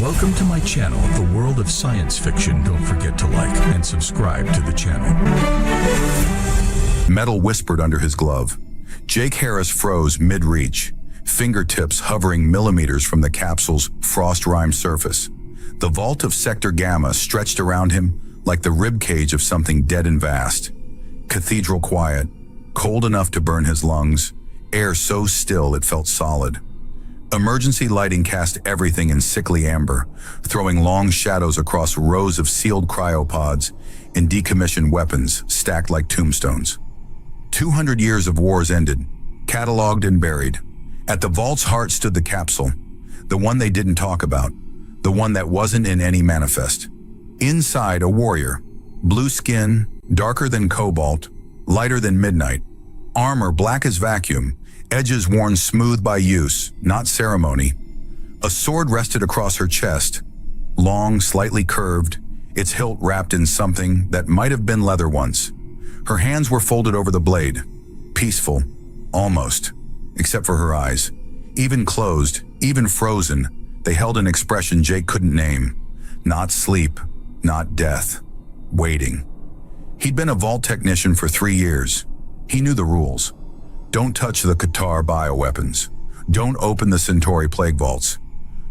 Welcome to my channel, The World of Science Fiction. Don't forget to like and subscribe to the channel. Metal whispered under his glove. Jake Harris froze mid-reach, fingertips hovering millimeters from the capsule's frost-rimed surface. The vault of Sector Gamma stretched around him like the ribcage of something dead and vast. Cathedral quiet, cold enough to burn his lungs, air so still it felt solid. Emergency lighting cast everything in sickly amber, throwing long shadows across rows of sealed cryopods and decommissioned weapons stacked like tombstones. 200 years of wars ended, cataloged and buried. At the vault's heart stood the capsule, the one they didn't talk about, the one that wasn't in any manifest. Inside, a warrior, blue skin, darker than cobalt, lighter than midnight, armor black as vacuum, edges worn smooth by use, not ceremony. A sword rested across her chest, long, slightly curved, its hilt wrapped in something that might have been leather once. Her hands were folded over the blade, peaceful, almost, except for her eyes. Even closed, even frozen, they held an expression Jake couldn't name. Not sleep, not death, waiting. He'd been a vault technician for 3 years. He knew the rules. Don't touch the Qatar bioweapons. Don't open the Centauri plague vaults.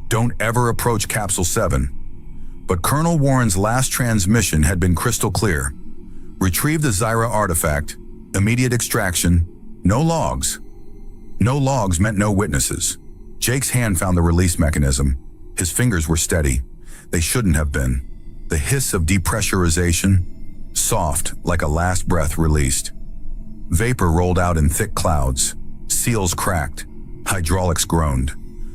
Don't ever approach Capsule 7. But Colonel Warren's last transmission had been crystal clear. Retrieve the Zyra artifact, immediate extraction, no logs. No logs meant no witnesses. Jake's hand found the release mechanism. His fingers were steady. They shouldn't have been. The hiss of depressurization, soft like a last breath released. Vapor rolled out in thick clouds. Seals cracked. Hydraulics groaned.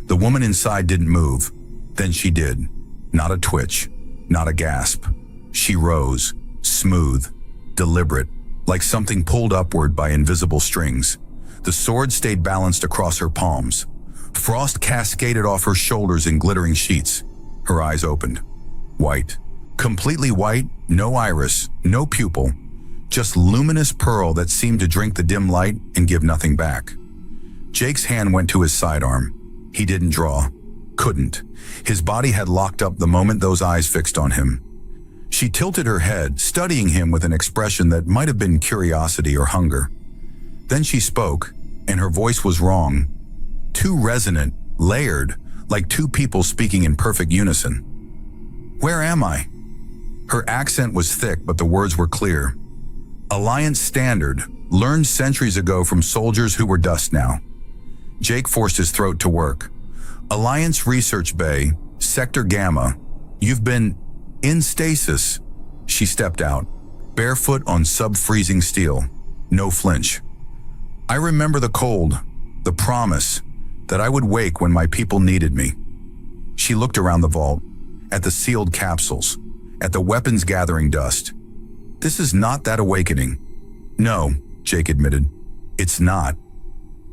The woman inside didn't move. Then she did. Not a twitch. Not a gasp. She rose, smooth, deliberate, like something pulled upward by invisible strings. The sword stayed balanced across her palms. Frost cascaded off her shoulders in glittering sheets. Her eyes opened. White. Completely white, no iris, no pupil. Just luminous pearl that seemed to drink the dim light and give nothing back. Jake's hand went to his sidearm. He didn't draw. Couldn't. His body had locked up the moment those eyes fixed on him. She tilted her head, studying him with an expression that might have been curiosity or hunger. Then she spoke, and her voice was wrong. Too resonant, layered, like two people speaking in perfect unison. Where am I? Her accent was thick, but the words were clear. Alliance Standard, learned centuries ago from soldiers who were dust now. Jake forced his throat to work. Alliance Research Bay, Sector Gamma. You've been in stasis. She stepped out, barefoot on sub-freezing steel. No flinch. I remember the cold, the promise that I would wake when my people needed me. She looked around the vault, at the sealed capsules, at the weapons gathering dust. This is not that awakening. No, Jake admitted. It's not.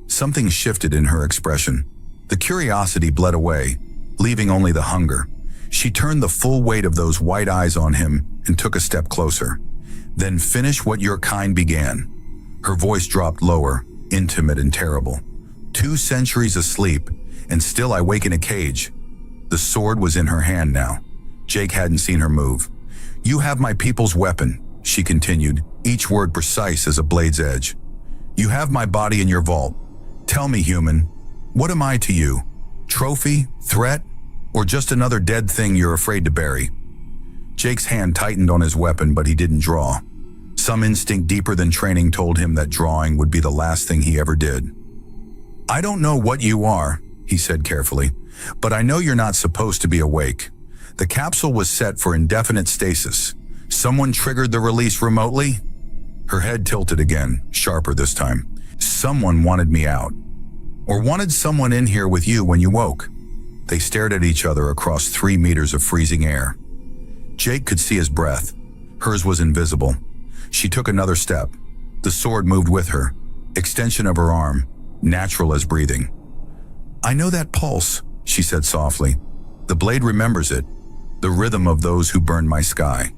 Something shifted in her expression. The curiosity bled away, leaving only the hunger. She turned the full weight of those white eyes on him and took a step closer. Then finish what your kind began. Her voice dropped lower, intimate and terrible. 2 centuries asleep, and still I wake in a cage. The sword was in her hand now. Jake hadn't seen her move. You have my people's weapon, she continued, each word precise as a blade's edge. You have my body in your vault. Tell me, human, what am I to you? Trophy? Threat? Or just another dead thing you're afraid to bury? Jake's hand tightened on his weapon, but he didn't draw. Some instinct deeper than training told him that drawing would be the last thing he ever did. I don't know what you are, he said carefully, but I know you're not supposed to be awake. The capsule was set for indefinite stasis. Someone triggered the release remotely? Her head tilted again, sharper this time. Someone wanted me out. Or wanted someone in here with you when you woke. They stared at each other across 3 meters of freezing air. Jake could see his breath. Hers was invisible. She took another step. The sword moved with her. Extension of her arm, natural as breathing. I know that pulse, she said softly. The blade remembers it. The rhythm of those who burned my sky.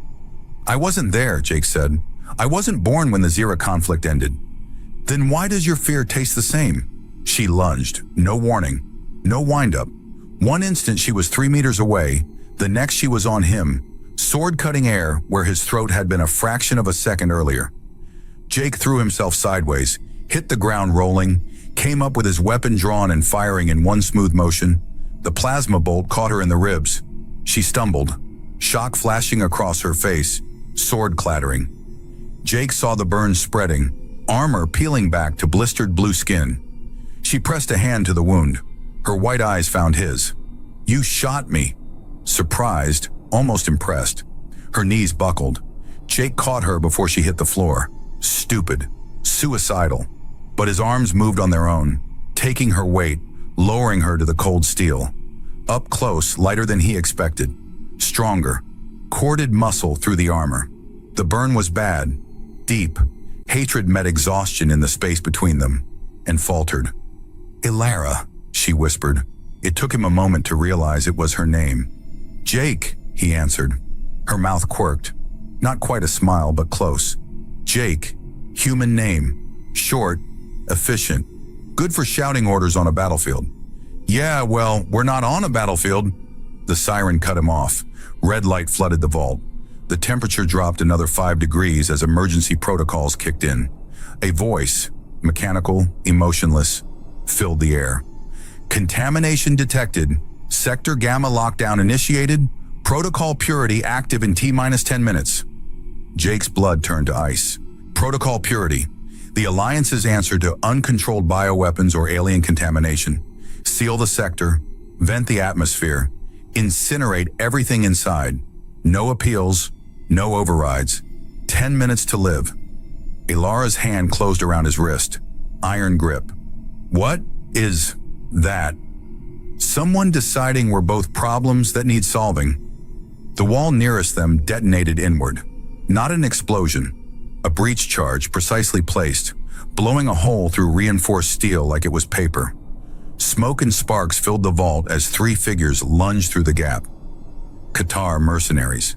I wasn't there, Jake said. I wasn't born when the Zira conflict ended. Then why does your fear taste the same? She lunged, no warning, no wind-up. One instant she was 3 meters away, the next she was on him, sword-cutting air where his throat had been a fraction of a second earlier. Jake threw himself sideways, hit the ground rolling, came up with his weapon drawn and firing in one smooth motion. The plasma bolt caught her in the ribs. She stumbled, shock flashing across her face, sword clattering. Jake saw the burns spreading, armor peeling back to blistered blue skin. She pressed a hand to the wound. Her white eyes found his. "You shot me." Surprised, almost impressed. Her knees buckled. Jake caught her before she hit the floor. Stupid. Suicidal. But his arms moved on their own, taking her weight, lowering her to the cold steel. Up close, lighter than he expected. Stronger. Corded muscle through the armor. The burn was bad. Deep. Hatred met exhaustion in the space between them, and faltered. "Ilara," she whispered. It took him a moment to realize it was her name. "Jake," he answered. Her mouth quirked. Not quite a smile, but close. Jake. Human name. Short. Efficient. Good for shouting orders on a battlefield. "Yeah, well, we're not on a battlefield." The siren cut him off. Red light flooded the vault. The temperature dropped another 5 degrees as emergency protocols kicked in. A voice, mechanical, emotionless, filled the air. "Contamination detected. Sector Gamma lockdown initiated. Protocol purity active in T-10 minutes." Jake's blood turned to ice. Protocol purity. The Alliance's answer to uncontrolled bioweapons or alien contamination. Seal the sector, vent the atmosphere, incinerate everything inside. No appeals, no overrides. 10 minutes to live. Ilara's hand closed around his wrist. Iron grip. "What is that?" Someone deciding we're both problems that need solving. The wall nearest them detonated inward. Not an explosion. A breach charge precisely placed, blowing a hole through reinforced steel like it was paper. Smoke and sparks filled the vault as 3 figures lunged through the gap. Qatar mercenaries.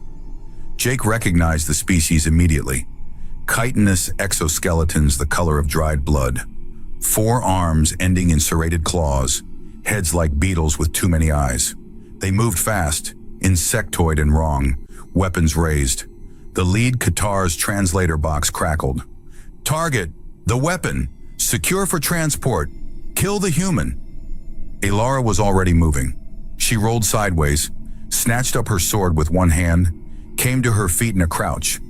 Jake recognized the species immediately. Chitinous exoskeletons the color of dried blood. 4 arms ending in serrated claws, heads like beetles with too many eyes. They moved fast, insectoid and wrong, weapons raised. The lead Qatar's translator box crackled. "Target, the weapon, secure for transport, kill the human." Ilara was already moving. She rolled sideways, snatched up her sword with one hand, came to her feet in a crouch.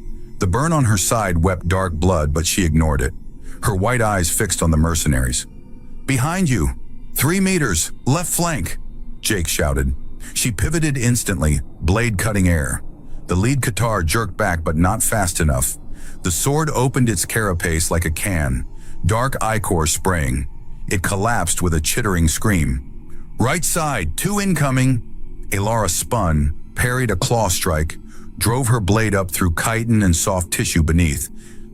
The burn on her side wept dark blood, but she ignored it, her white eyes fixed on the mercenaries. "Behind you, 3 meters, left flank," Jake shouted. She pivoted instantly, blade cutting air. The lead Qatar jerked back, but not fast enough. The sword opened its carapace like a can, dark ichor spraying. It collapsed with a chittering scream. "Right side, 2 incoming." Ilara spun, parried a claw strike, drove her blade up through chitin and soft tissue beneath.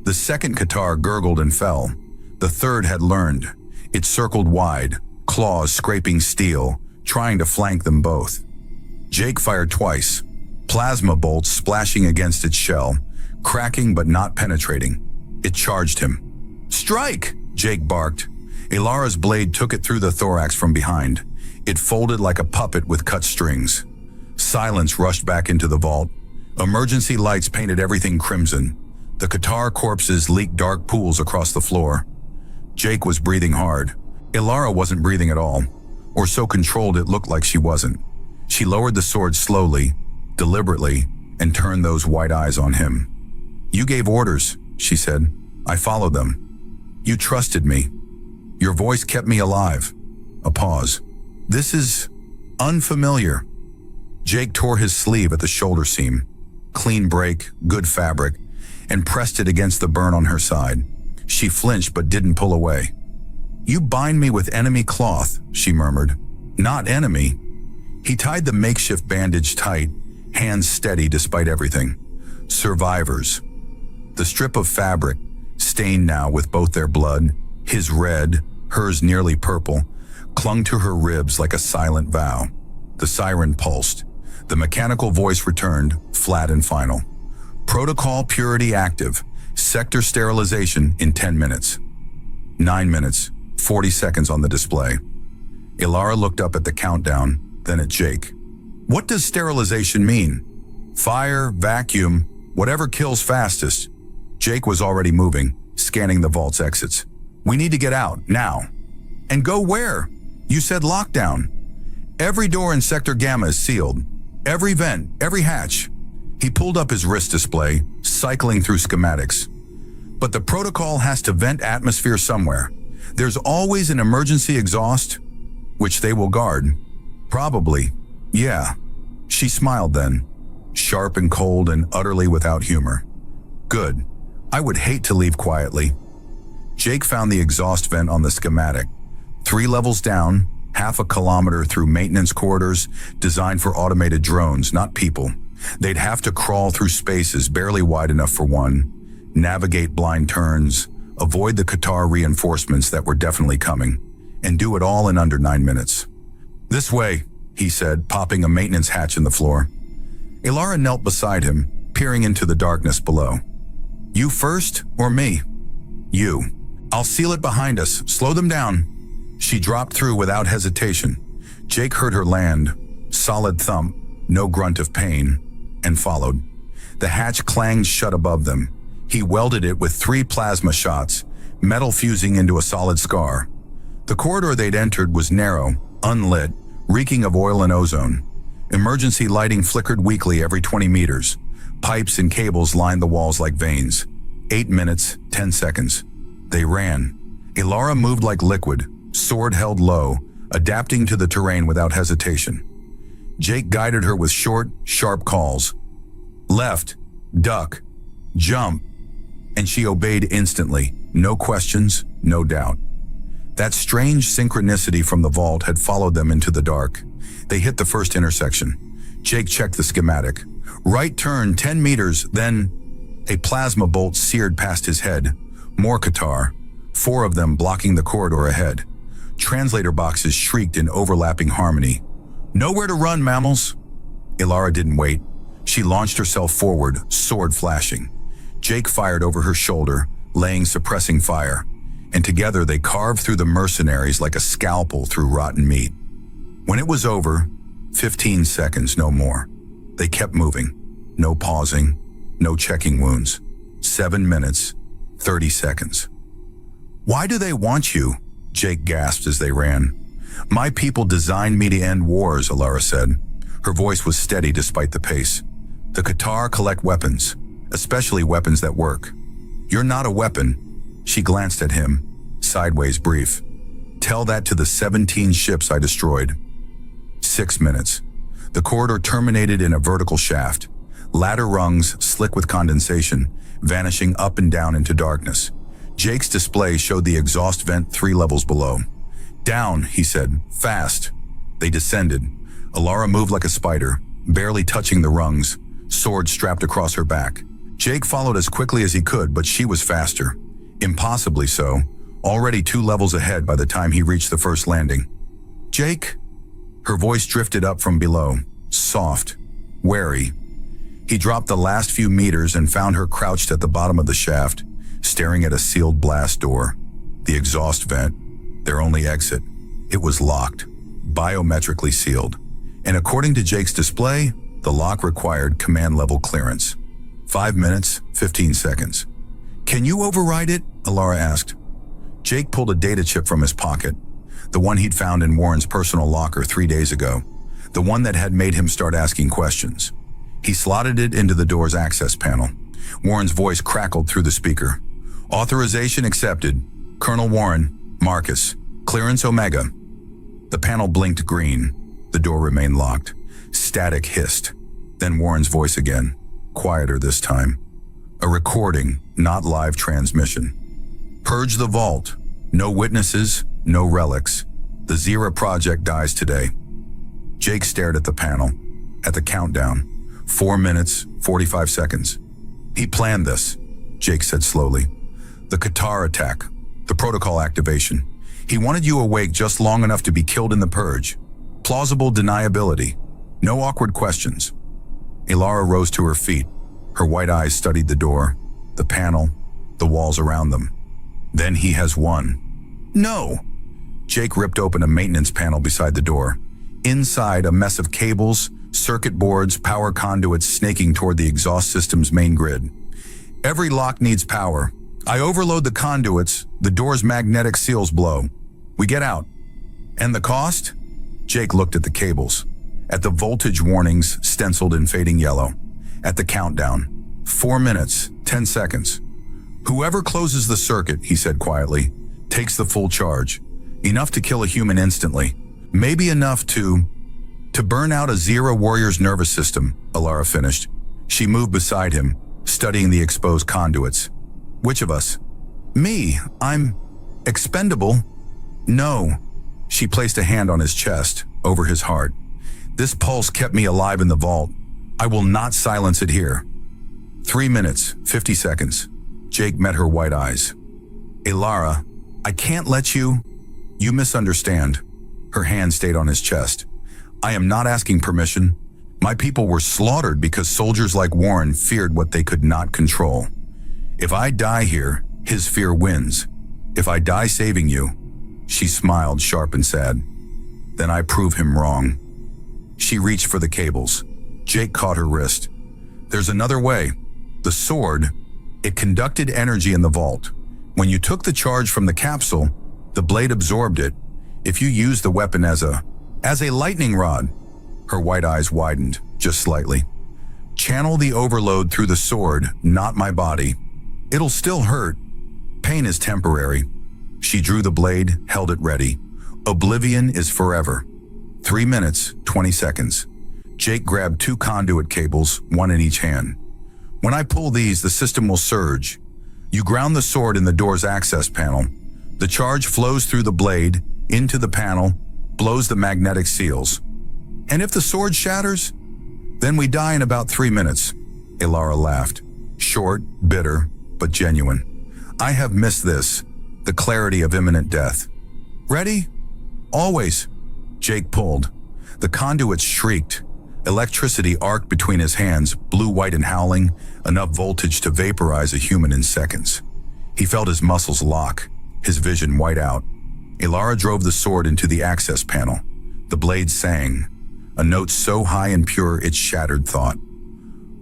The second Qatar gurgled and fell. The third had learned. It circled wide, claws scraping steel, trying to flank them both. Jake fired twice. Plasma bolts splashing against its shell, cracking but not penetrating. It charged him. "Strike!" Jake barked. Ilara's blade took it through the thorax from behind. It folded like a puppet with cut strings. Silence rushed back into the vault. Emergency lights painted everything crimson. The Qatar corpses leaked dark pools across the floor. Jake was breathing hard. Ilara wasn't breathing at all, or so controlled it looked like she wasn't. She lowered the sword slowly, deliberately, and turned those white eyes on him. "You gave orders," she said. "I followed them. You trusted me. Your voice kept me alive." A pause. "This is unfamiliar." Jake tore his sleeve at the shoulder seam. Clean break, good fabric, and pressed it against the burn on her side. She flinched but didn't pull away. "You bind me with enemy cloth," she murmured. "Not enemy." He tied the makeshift bandage tight, hands steady despite everything. Survivors. The strip of fabric, stained now with both their blood, his red, hers nearly purple, clung to her ribs like a silent vow. The siren pulsed. The mechanical voice returned, flat and final. "Protocol purity active. Sector sterilization in 10 minutes. 9 minutes, 40 seconds on the display. Ilara looked up at the countdown, then at Jake. "What does sterilization mean?" "Fire, vacuum, whatever kills fastest." Jake was already moving, scanning the vault's exits. "We need to get out, now." "And go where?" "You said lockdown." "Every door in Sector Gamma is sealed. Every vent, every hatch." He pulled up his wrist display, cycling through schematics. "But the protocol has to vent atmosphere somewhere. There's always an emergency exhaust, which they will guard." "Probably. Yeah." She smiled then, sharp and cold and utterly without humor. "Good. I would hate to leave quietly." Jake found the exhaust vent on the schematic. 3 levels down, half a kilometer through maintenance corridors designed for automated drones, not people. They'd have to crawl through spaces barely wide enough for one, navigate blind turns, avoid the Qatar reinforcements that were definitely coming, and do it all in under 9 minutes. "This way," he said, popping a maintenance hatch in the floor. Ilara knelt beside him, peering into the darkness below. "You first, or me?" "You. I'll seal it behind us. Slow them down." She dropped through without hesitation. Jake heard her land, solid thump, no grunt of pain, and followed. The hatch clanged shut above them. He welded it with 3 plasma shots, metal fusing into a solid scar. The corridor they'd entered was narrow, unlit, reeking of oil and ozone. Emergency lighting flickered weakly every 20 meters. Pipes and cables lined the walls like veins. 8 minutes, 10 seconds. They ran. Ilara moved like liquid, sword held low, adapting to the terrain without hesitation. Jake guided her with short, sharp calls. Left, duck, jump, and she obeyed instantly. No questions, no doubt. That strange synchronicity from the vault had followed them into the dark. They hit the first intersection. Jake checked the schematic. Right turn 10 meters, then a plasma bolt seared past his head. More Qatar, 4 of them blocking the corridor ahead. Translator boxes shrieked in overlapping harmony. "Nowhere to run, mammals!" Ilara didn't wait. She launched herself forward, sword flashing. Jake fired over her shoulder, laying suppressing fire, and together they carved through the mercenaries like a scalpel through rotten meat. When it was over, 15 seconds, no more. They kept moving, no pausing, no checking wounds. 7 minutes, 30 seconds. "Why do they want you?" Jake gasped as they ran. "My people designed me to end wars," Ilara said. Her voice was steady despite the pace. "The Qatar collect weapons, especially weapons that work. You're not a weapon." She glanced at him, sideways brief. "Tell that to the 17 ships I destroyed." 6 minutes. The corridor terminated in a vertical shaft. Ladder rungs, slick with condensation, vanishing up and down into darkness. Jake's display showed the exhaust vent 3 levels below. "Down," he said, "fast." They descended. Ilara moved like a spider, barely touching the rungs, sword strapped across her back. Jake followed as quickly as he could, but she was faster. Impossibly so, already 2 levels ahead by the time he reached the first landing. "Jake?" Her voice drifted up from below, soft, wary. He dropped the last few meters and found her crouched at the bottom of the shaft, staring at a sealed blast door. The exhaust vent, their only exit. It was locked, biometrically sealed. And according to Jake's display, the lock required command-level clearance. 5 minutes, 15 seconds. "Can you override it?" Ilara asked. Jake pulled a data chip from his pocket, the one he'd found in Warren's personal locker 3 days ago, the one that had made him start asking questions. He slotted it into the door's access panel. Warren's voice crackled through the speaker. "Authorization accepted. Colonel Warren, Marcus. Clearance Omega." The panel blinked green. The door remained locked. Static hissed. Then Warren's voice again, quieter this time. "A recording, not live transmission. Purge the vault. No witnesses, no relics. The Zira project dies today." Jake stared at the panel, at the countdown. 4 minutes, 45 seconds. "He planned this," Jake said slowly. "The Qatar attack, the protocol activation. He wanted you awake just long enough to be killed in the purge. Plausible deniability. No awkward questions." Ilara rose to her feet. Her white eyes studied the door, the panel, the walls around them. "Then he has won." "No!" Jake ripped open a maintenance panel beside the door. Inside, a mess of cables, circuit boards, power conduits snaking toward the exhaust system's main grid. Every lock needs power. I overload the conduits, the door's magnetic seals blow. We get out. And the cost? Jake looked at the cables, at the voltage warnings stenciled in fading yellow, at the countdown. 4 minutes, 10 seconds. Whoever closes the circuit, he said quietly, takes the full charge. Enough to kill a human instantly. Maybe enough to burn out a Zero warrior's nervous system, Alara finished. She moved beside him, studying the exposed conduits. Which of us? Me. I'm expendable. No. She placed a hand on his chest, over his heart. This pulse kept me alive in the vault. I will not silence it here. 3 minutes, 50 seconds. Jake met her white eyes. Alara, I can't let you. You misunderstand. Her hand stayed on his chest. I am not asking permission. My people were slaughtered because soldiers like Warren feared what they could not control. If I die here, his fear wins. If I die saving you, she smiled, sharp and sad. Then I prove him wrong. She reached for the cables. Jake caught her wrist. There's another way. The sword, it conducted energy in the vault. When you took the charge from the capsule, the blade absorbed it. If you use the weapon as a lightning rod, her white eyes widened, just slightly. Channel the overload through the sword, not my body. It'll still hurt. Pain is temporary. She drew the blade, held it ready. Oblivion is forever. 3 minutes, 20 seconds. Jake grabbed 2 conduit cables, one in each hand. When I pull these, the system will surge. You ground the sword in the door's access panel. The charge flows through the blade, into the panel, blows the magnetic seals. And if the sword shatters, then we die in about 3 minutes. Alara laughed. Short, bitter, but genuine. I have missed this, the clarity of imminent death. Ready? Always. Jake pulled. The conduits shrieked. Electricity arced between his hands, blue, white, and howling, enough voltage to vaporize a human in seconds. He felt his muscles lock, his vision white out. Alara drove the sword into the access panel. The blade sang, a note so high and pure it shattered thought.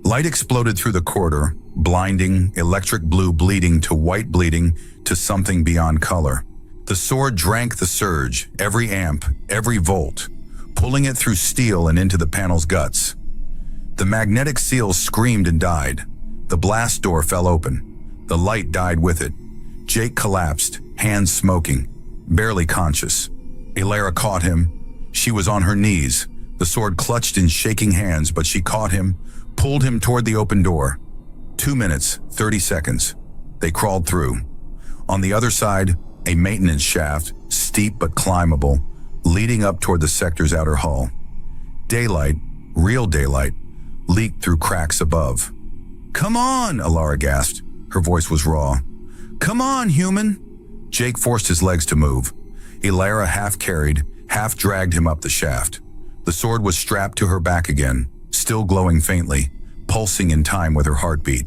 Light exploded through the corridor, blinding, electric blue bleeding to white bleeding to something beyond color. The sword drank the surge, every amp, every volt, pulling it through steel and into the panel's guts. The magnetic seals screamed and died. The blast door fell open. The light died with it. Jake collapsed, hands smoking, barely conscious. Alara caught him. She was on her knees, the sword clutched in shaking hands, but she caught him, pulled him toward the open door. 2 minutes, 30 seconds. They crawled through. On the other side, a maintenance shaft, steep but climbable, leading up toward the sector's outer hull. Daylight, real daylight, leaked through cracks above. Come on, Alara gasped. Her voice was raw. Come on, human. Jake forced his legs to move. Alara half carried, half dragged him up the shaft. The sword was strapped to her back again, still glowing faintly, pulsing in time with her heartbeat.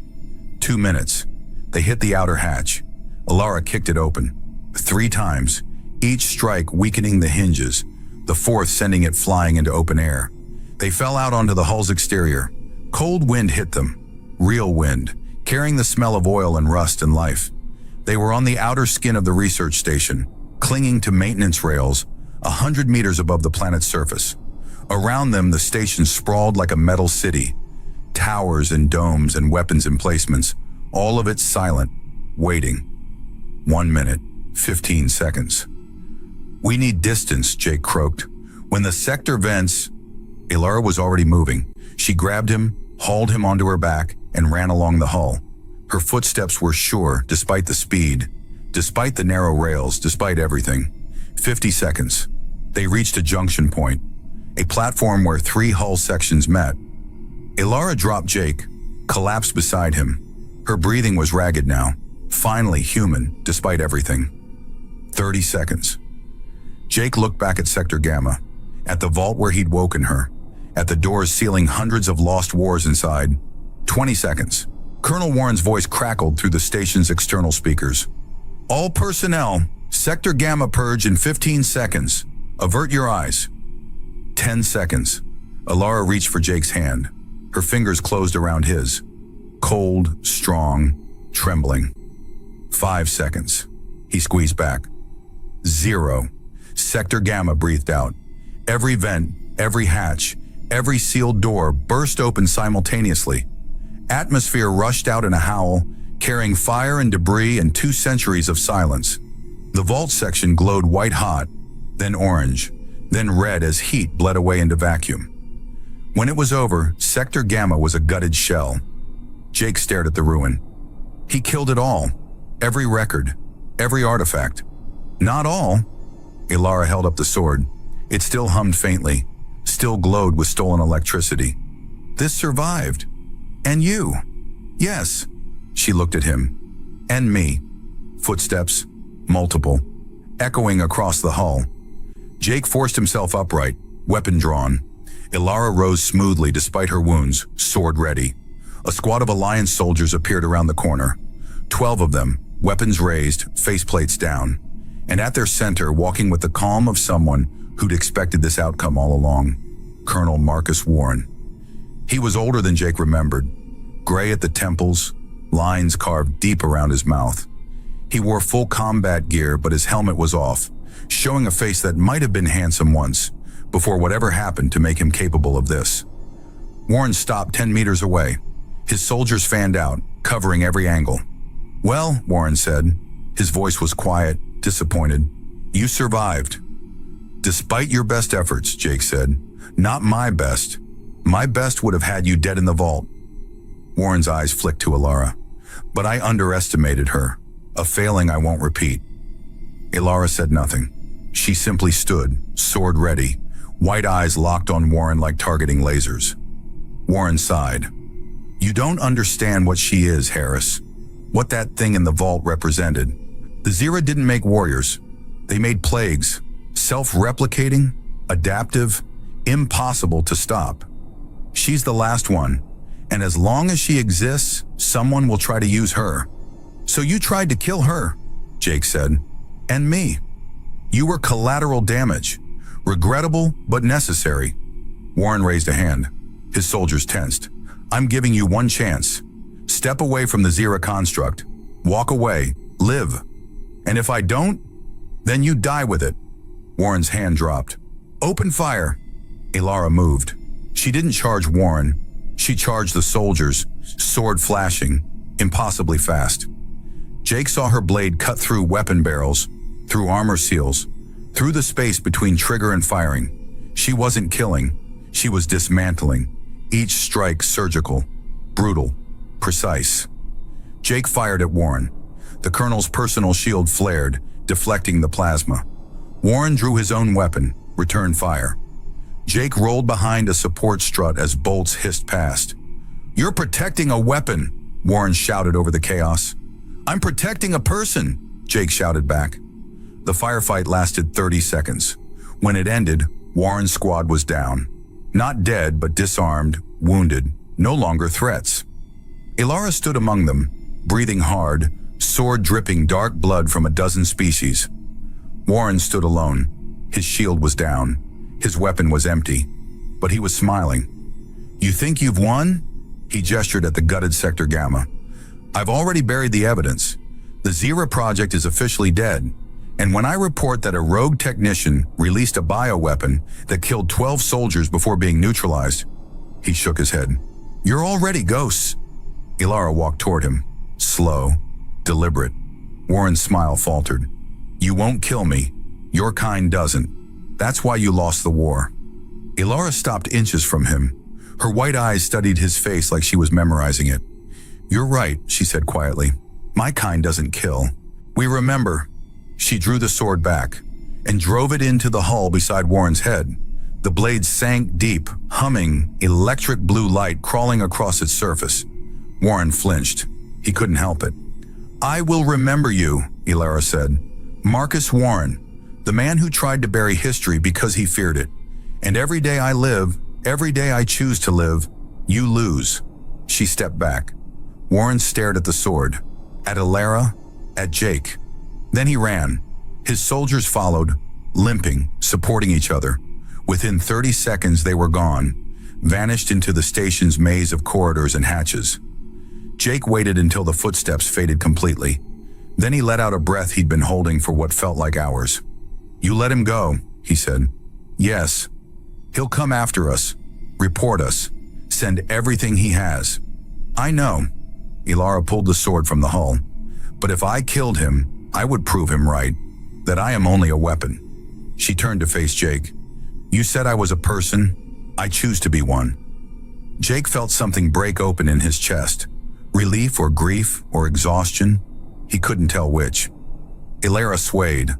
2 minutes. They hit the outer hatch. Alara kicked it open. 3 times, each strike weakening the hinges, the 4th sending it flying into open air. They fell out onto the hull's exterior. Cold wind hit them. Real wind, carrying the smell of oil and rust and life. They were on the outer skin of the research station, clinging to maintenance rails, 100 meters above the planet's surface. Around them, the station sprawled like a metal city. Towers and domes and weapons emplacements, all of it silent, waiting. 1 minute, 15 seconds. We need distance, Jake croaked. When the sector vents, Alara was already moving. She grabbed him, hauled him onto her back, and ran along the hull. Her footsteps were sure, despite the speed, despite the narrow rails, despite everything. 50 seconds. They reached a junction point, a platform where 3 hull sections met. Alara dropped Jake, collapsed beside him. Her breathing was ragged now, finally human, despite everything. 30 seconds. Jake looked back at Sector Gamma, at the vault where he'd woken her, at the doors sealing hundreds of lost wars inside. 20 seconds. Colonel Warren's voice crackled through the station's external speakers. All personnel, Sector Gamma purge in 15 seconds. Avert your eyes. 10 seconds. Alara reached for Jake's hand. Her fingers closed around his. Cold, strong, trembling. 5 seconds. He squeezed back. 0. Sector Gamma breathed out. Every vent, every hatch, every sealed door burst open simultaneously. Atmosphere rushed out in a howl, carrying fire and debris and 2 centuries of silence. The vault section glowed white-hot, then orange, then red as heat bled away into vacuum. When it was over, Sector Gamma was a gutted shell. Jake stared at the ruin. He killed it all. Every record, every artifact. Not all. Alara held up the sword. It still hummed faintly, still glowed with stolen electricity. This survived. And you. Yes. She looked at him. And me. Footsteps. Multiple. Echoing across the hull. Jake forced himself upright, weapon drawn. Alara rose smoothly despite her wounds, sword ready. A squad of Alliance soldiers appeared around the corner. 12 of them, weapons raised, faceplates down. And at their center, walking with the calm of someone who'd expected this outcome all along, Colonel Marcus Warren. He was older than Jake remembered, gray at the temples, lines carved deep around his mouth. He wore full combat gear, but his helmet was off, showing a face that might have been handsome once, before whatever happened to make him capable of this. Warren stopped 10 meters away. His soldiers fanned out, covering every angle. "Well," Warren said. His voice was quiet, disappointed. "You survived." "Despite your best efforts," Jake said. "Not my best. My best would have had you dead in the vault." Warren's eyes flicked to Alara. "But I underestimated her. A failing I won't repeat." Alara said nothing. She simply stood, sword ready, white eyes locked on Warren like targeting lasers. Warren sighed. "You don't understand what she is, Harris. What that thing in the vault represented. The Zira didn't make warriors. They made plagues, self-replicating, adaptive, impossible to stop. She's the last one, and as long as she exists, someone will try to use her. So you tried to kill her," Jake said. "And me. You were collateral damage. Regrettable, but necessary." Warren raised a hand. His soldiers tensed. "I'm giving you one chance. Step away from the Zira construct. Walk away. Live. And if I don't, then you die with it." Warren's hand dropped. "Open fire." Alara moved. She didn't charge Warren. She charged the soldiers, sword flashing, impossibly fast. Jake saw her blade cut through weapon barrels, through armor seals, through the space between trigger and firing. She wasn't killing. She was dismantling. Each strike surgical, brutal, precise. Jake fired at Warren. The colonel's personal shield flared, deflecting the plasma. Warren drew his own weapon, returned fire. Jake rolled behind a support strut as bolts hissed past. "You're protecting a weapon," Warren shouted over the chaos. "I'm protecting a person," Jake shouted back. The firefight lasted 30 seconds. When it ended, Warren's squad was down. Not dead, but disarmed, wounded, no longer threats. Alara stood among them, breathing hard, sword dripping dark blood from a dozen species. Warren stood alone. His shield was down. His weapon was empty, but he was smiling. "You think you've won?" He gestured at the gutted Sector Gamma. "I've already buried the evidence. The Zira project is officially dead. And when I report that a rogue technician released a bioweapon that killed 12 soldiers before being neutralized," he shook his head. "You're already ghosts." Alara walked toward him, slow, deliberate. Warren's smile faltered. "You won't kill me. Your kind doesn't. That's why you lost the war." Alara stopped inches from him. Her white eyes studied his face like she was memorizing it. "You're right," she said quietly. "My kind doesn't kill. We remember." She drew the sword back and drove it into the hull beside Warren's head. The blade sank deep, humming, electric blue light crawling across its surface. Warren flinched. He couldn't help it. "I will remember you," Alara said. "Marcus Warren, the man who tried to bury history because he feared it. And every day I live, every day I choose to live, you lose." She stepped back. Warren stared at the sword, at Alara, at Jake. Then he ran. His soldiers followed, limping, supporting each other. Within 30 seconds, they were gone, vanished into the station's maze of corridors and hatches. Jake waited until the footsteps faded completely. Then he let out a breath he'd been holding for what felt like hours. "You let him go," he said. "Yes. He'll come after us, report us, send everything he has." "I know." Ilara pulled the sword from the hull. "But if I killed him, I would prove him right, that I am only a weapon." She turned to face Jake. "You said I was a person. I choose to be one." Jake felt something break open in his chest. Relief or grief or exhaustion. He couldn't tell which. Ilara swayed.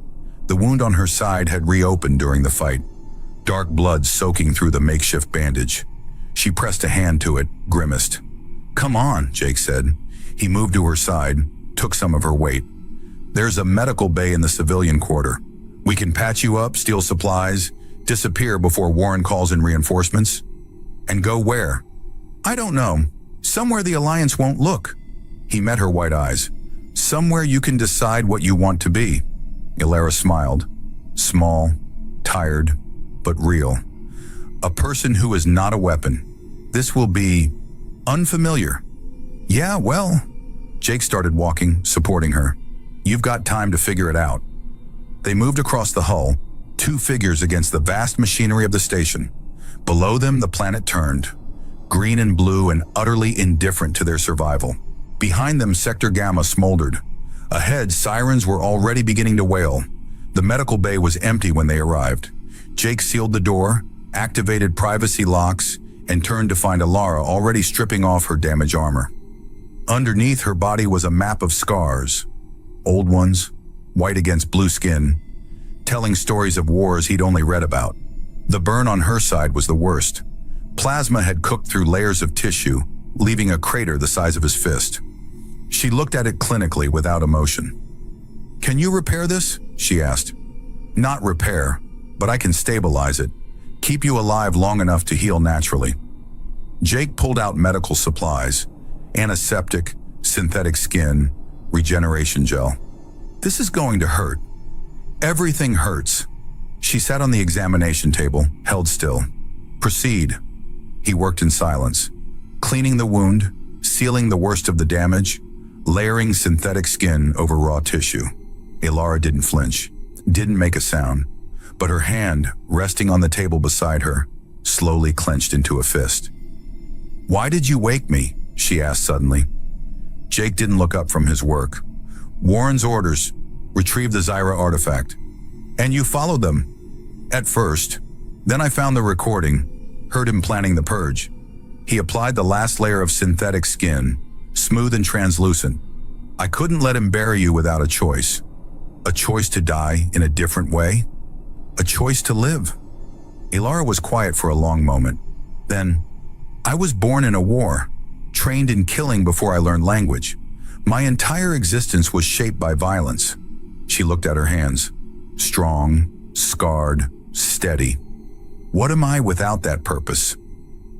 The wound on her side had reopened during the fight, dark blood soaking through the makeshift bandage. She pressed a hand to it, grimaced. "Come on," Jake said. He moved to her side, took some of her weight. "There's a medical bay in the civilian quarter. We can patch you up, steal supplies, disappear before Warren calls in reinforcements." "And go where?" "I don't know. Somewhere the Alliance won't look." He met her white eyes. "Somewhere you can decide what you want to be." Ilara smiled. Small, tired, but real. "A person who is not a weapon. This will be unfamiliar." "Yeah, well." Jake started walking, supporting her. "You've got time to figure it out." They moved across the hull, two figures against the vast machinery of the station. Below them, the planet turned, green and blue and utterly indifferent to their survival. Behind them, Sector Gamma smoldered. Ahead, sirens were already beginning to wail. The medical bay was empty when they arrived. Jake sealed the door, activated privacy locks, and turned to find Ilara already stripping off her damaged armor. Underneath her body was a map of scars. Old ones, white against blue skin, telling stories of wars he'd only read about. The burn on her side was the worst. Plasma had cooked through layers of tissue, leaving a crater the size of his fist. She looked at it clinically without emotion. "Can you repair this?" she asked. "Not repair, but I can stabilize it, keep you alive long enough to heal naturally." Jake pulled out medical supplies, antiseptic, synthetic skin, regeneration gel. "This is going to hurt. Everything hurts." She sat on the examination table, held still. "Proceed." He worked in silence, cleaning the wound, sealing the worst of the damage, layering synthetic skin over raw tissue. Ilara didn't flinch, didn't make a sound, but her hand, resting on the table beside her, slowly clenched into a fist. "Why did you wake me?" she asked suddenly. Jake didn't look up from his work. "Warren's orders. Retrieve the Zyra artifact." "And you followed them?" "At first. Then I found the recording, heard him planning the purge." He applied the last layer of synthetic skin, smooth and translucent. "I couldn't let him bury you without a choice. A choice to die in a different way. A choice to live." Ilara was quiet for a long moment. Then, "I was born in a war, trained in killing before I learned language. My entire existence was shaped by violence." She looked at her hands. Strong, scarred, steady. "What am I without that purpose?"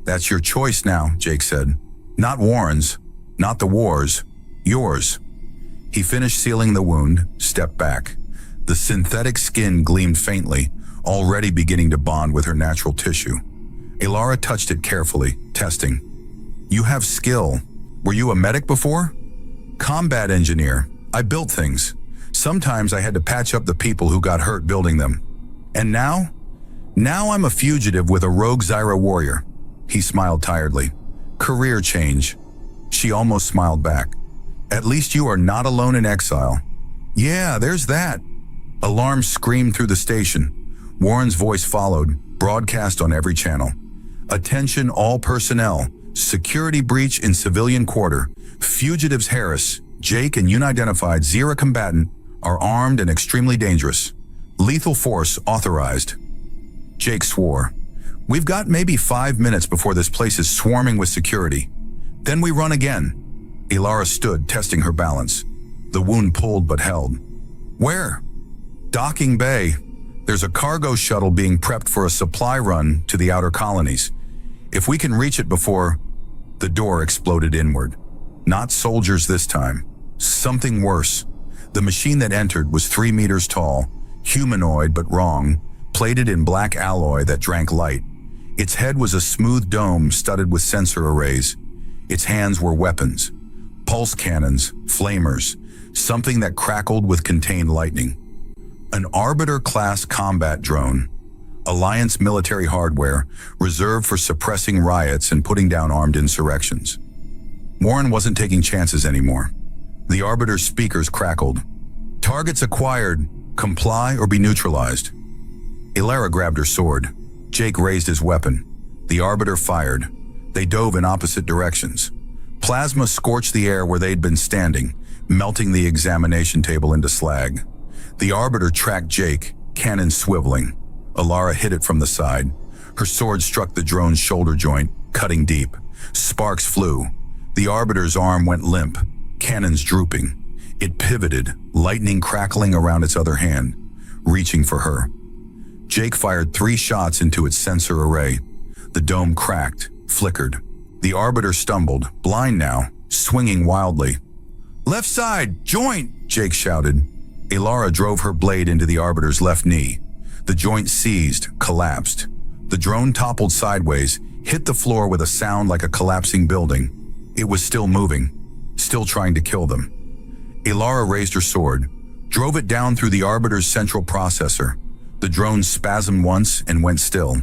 "That's your choice now," Jake said. "Not Warren's, not the war's, yours." He finished sealing the wound, stepped back. The synthetic skin gleamed faintly, already beginning to bond with her natural tissue. Ilara touched it carefully, testing. "You have skill. Were you a medic before?" "Combat engineer. I built things. Sometimes I had to patch up the people who got hurt building them. And now? Now I'm a fugitive with a rogue Zyra warrior." He smiled tiredly. "Career change." She almost smiled back. "At least you are not alone in exile." "Yeah, there's that." Alarms screamed through the station. Warren's voice followed, broadcast on every channel. "Attention all personnel. Security breach in civilian quarter. Fugitives harass. Jake and unidentified Zyra combatant are armed and extremely dangerous. Lethal force authorized." Jake swore. "We've got maybe 5 minutes before this place is swarming with security. Then we run again." Ilara stood, testing her balance. The wound pulled but held. "Where?" "Docking bay. There's a cargo shuttle being prepped for a supply run to the outer colonies. If we can reach it before..." The door exploded inward. Not soldiers this time. Something worse. The machine that entered was 3 meters tall, humanoid but wrong, plated in black alloy that drank light. Its head was a smooth dome studded with sensor arrays. Its hands were weapons, pulse cannons, flamers, something that crackled with contained lightning. An Arbiter-class combat drone, Alliance military hardware, reserved for suppressing riots and putting down armed insurrections. Warren wasn't taking chances anymore. The Arbiter's speakers crackled. Targets acquired, comply or be neutralized. Ilara grabbed her sword. Jake raised his weapon. The Arbiter fired. They dove in opposite directions. Plasma scorched the air where they'd been standing, melting the examination table into slag. The Arbiter tracked Jake, cannon swiveling. Ilara hit it from the side. Her sword struck the drone's shoulder joint, cutting deep. Sparks flew. The Arbiter's arm went limp, cannons drooping. It pivoted, lightning crackling around its other hand, reaching for her. Jake fired 3 shots into its sensor array. The dome cracked, flickered. The Arbiter stumbled, blind now, swinging wildly. "Left side, joint!" Jake shouted. Ilara drove her blade into the Arbiter's left knee. The joint seized, collapsed. The drone toppled sideways, hit the floor with a sound like a collapsing building. It was still moving, still trying to kill them. Ilara raised her sword, drove it down through the Arbiter's central processor. The drone spasmed once and went still.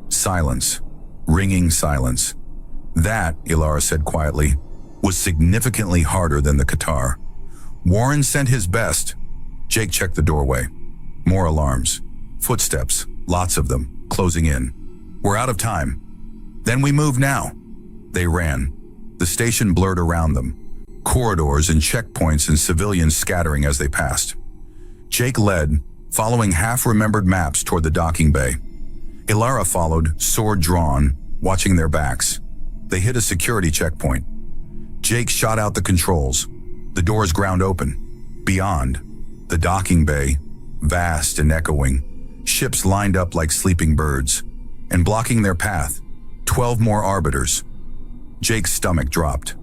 Silence. Ringing silence. That, Ilara said quietly, was significantly harder than the Qatar. Warren sent his best. Jake checked the doorway. More alarms. Footsteps, lots of them, closing in. "We're out of time." "Then we move now." They ran. The station blurred around them. Corridors and checkpoints and civilians scattering as they passed. Jake led, following half-remembered maps toward the docking bay. Ilara followed, sword drawn, watching their backs. They hit a security checkpoint. Jake shot out the controls. The doors ground open. Beyond, the docking bay, vast and echoing, ships lined up like sleeping birds, and blocking their path, 12 more Arbiters. Jake's stomach dropped.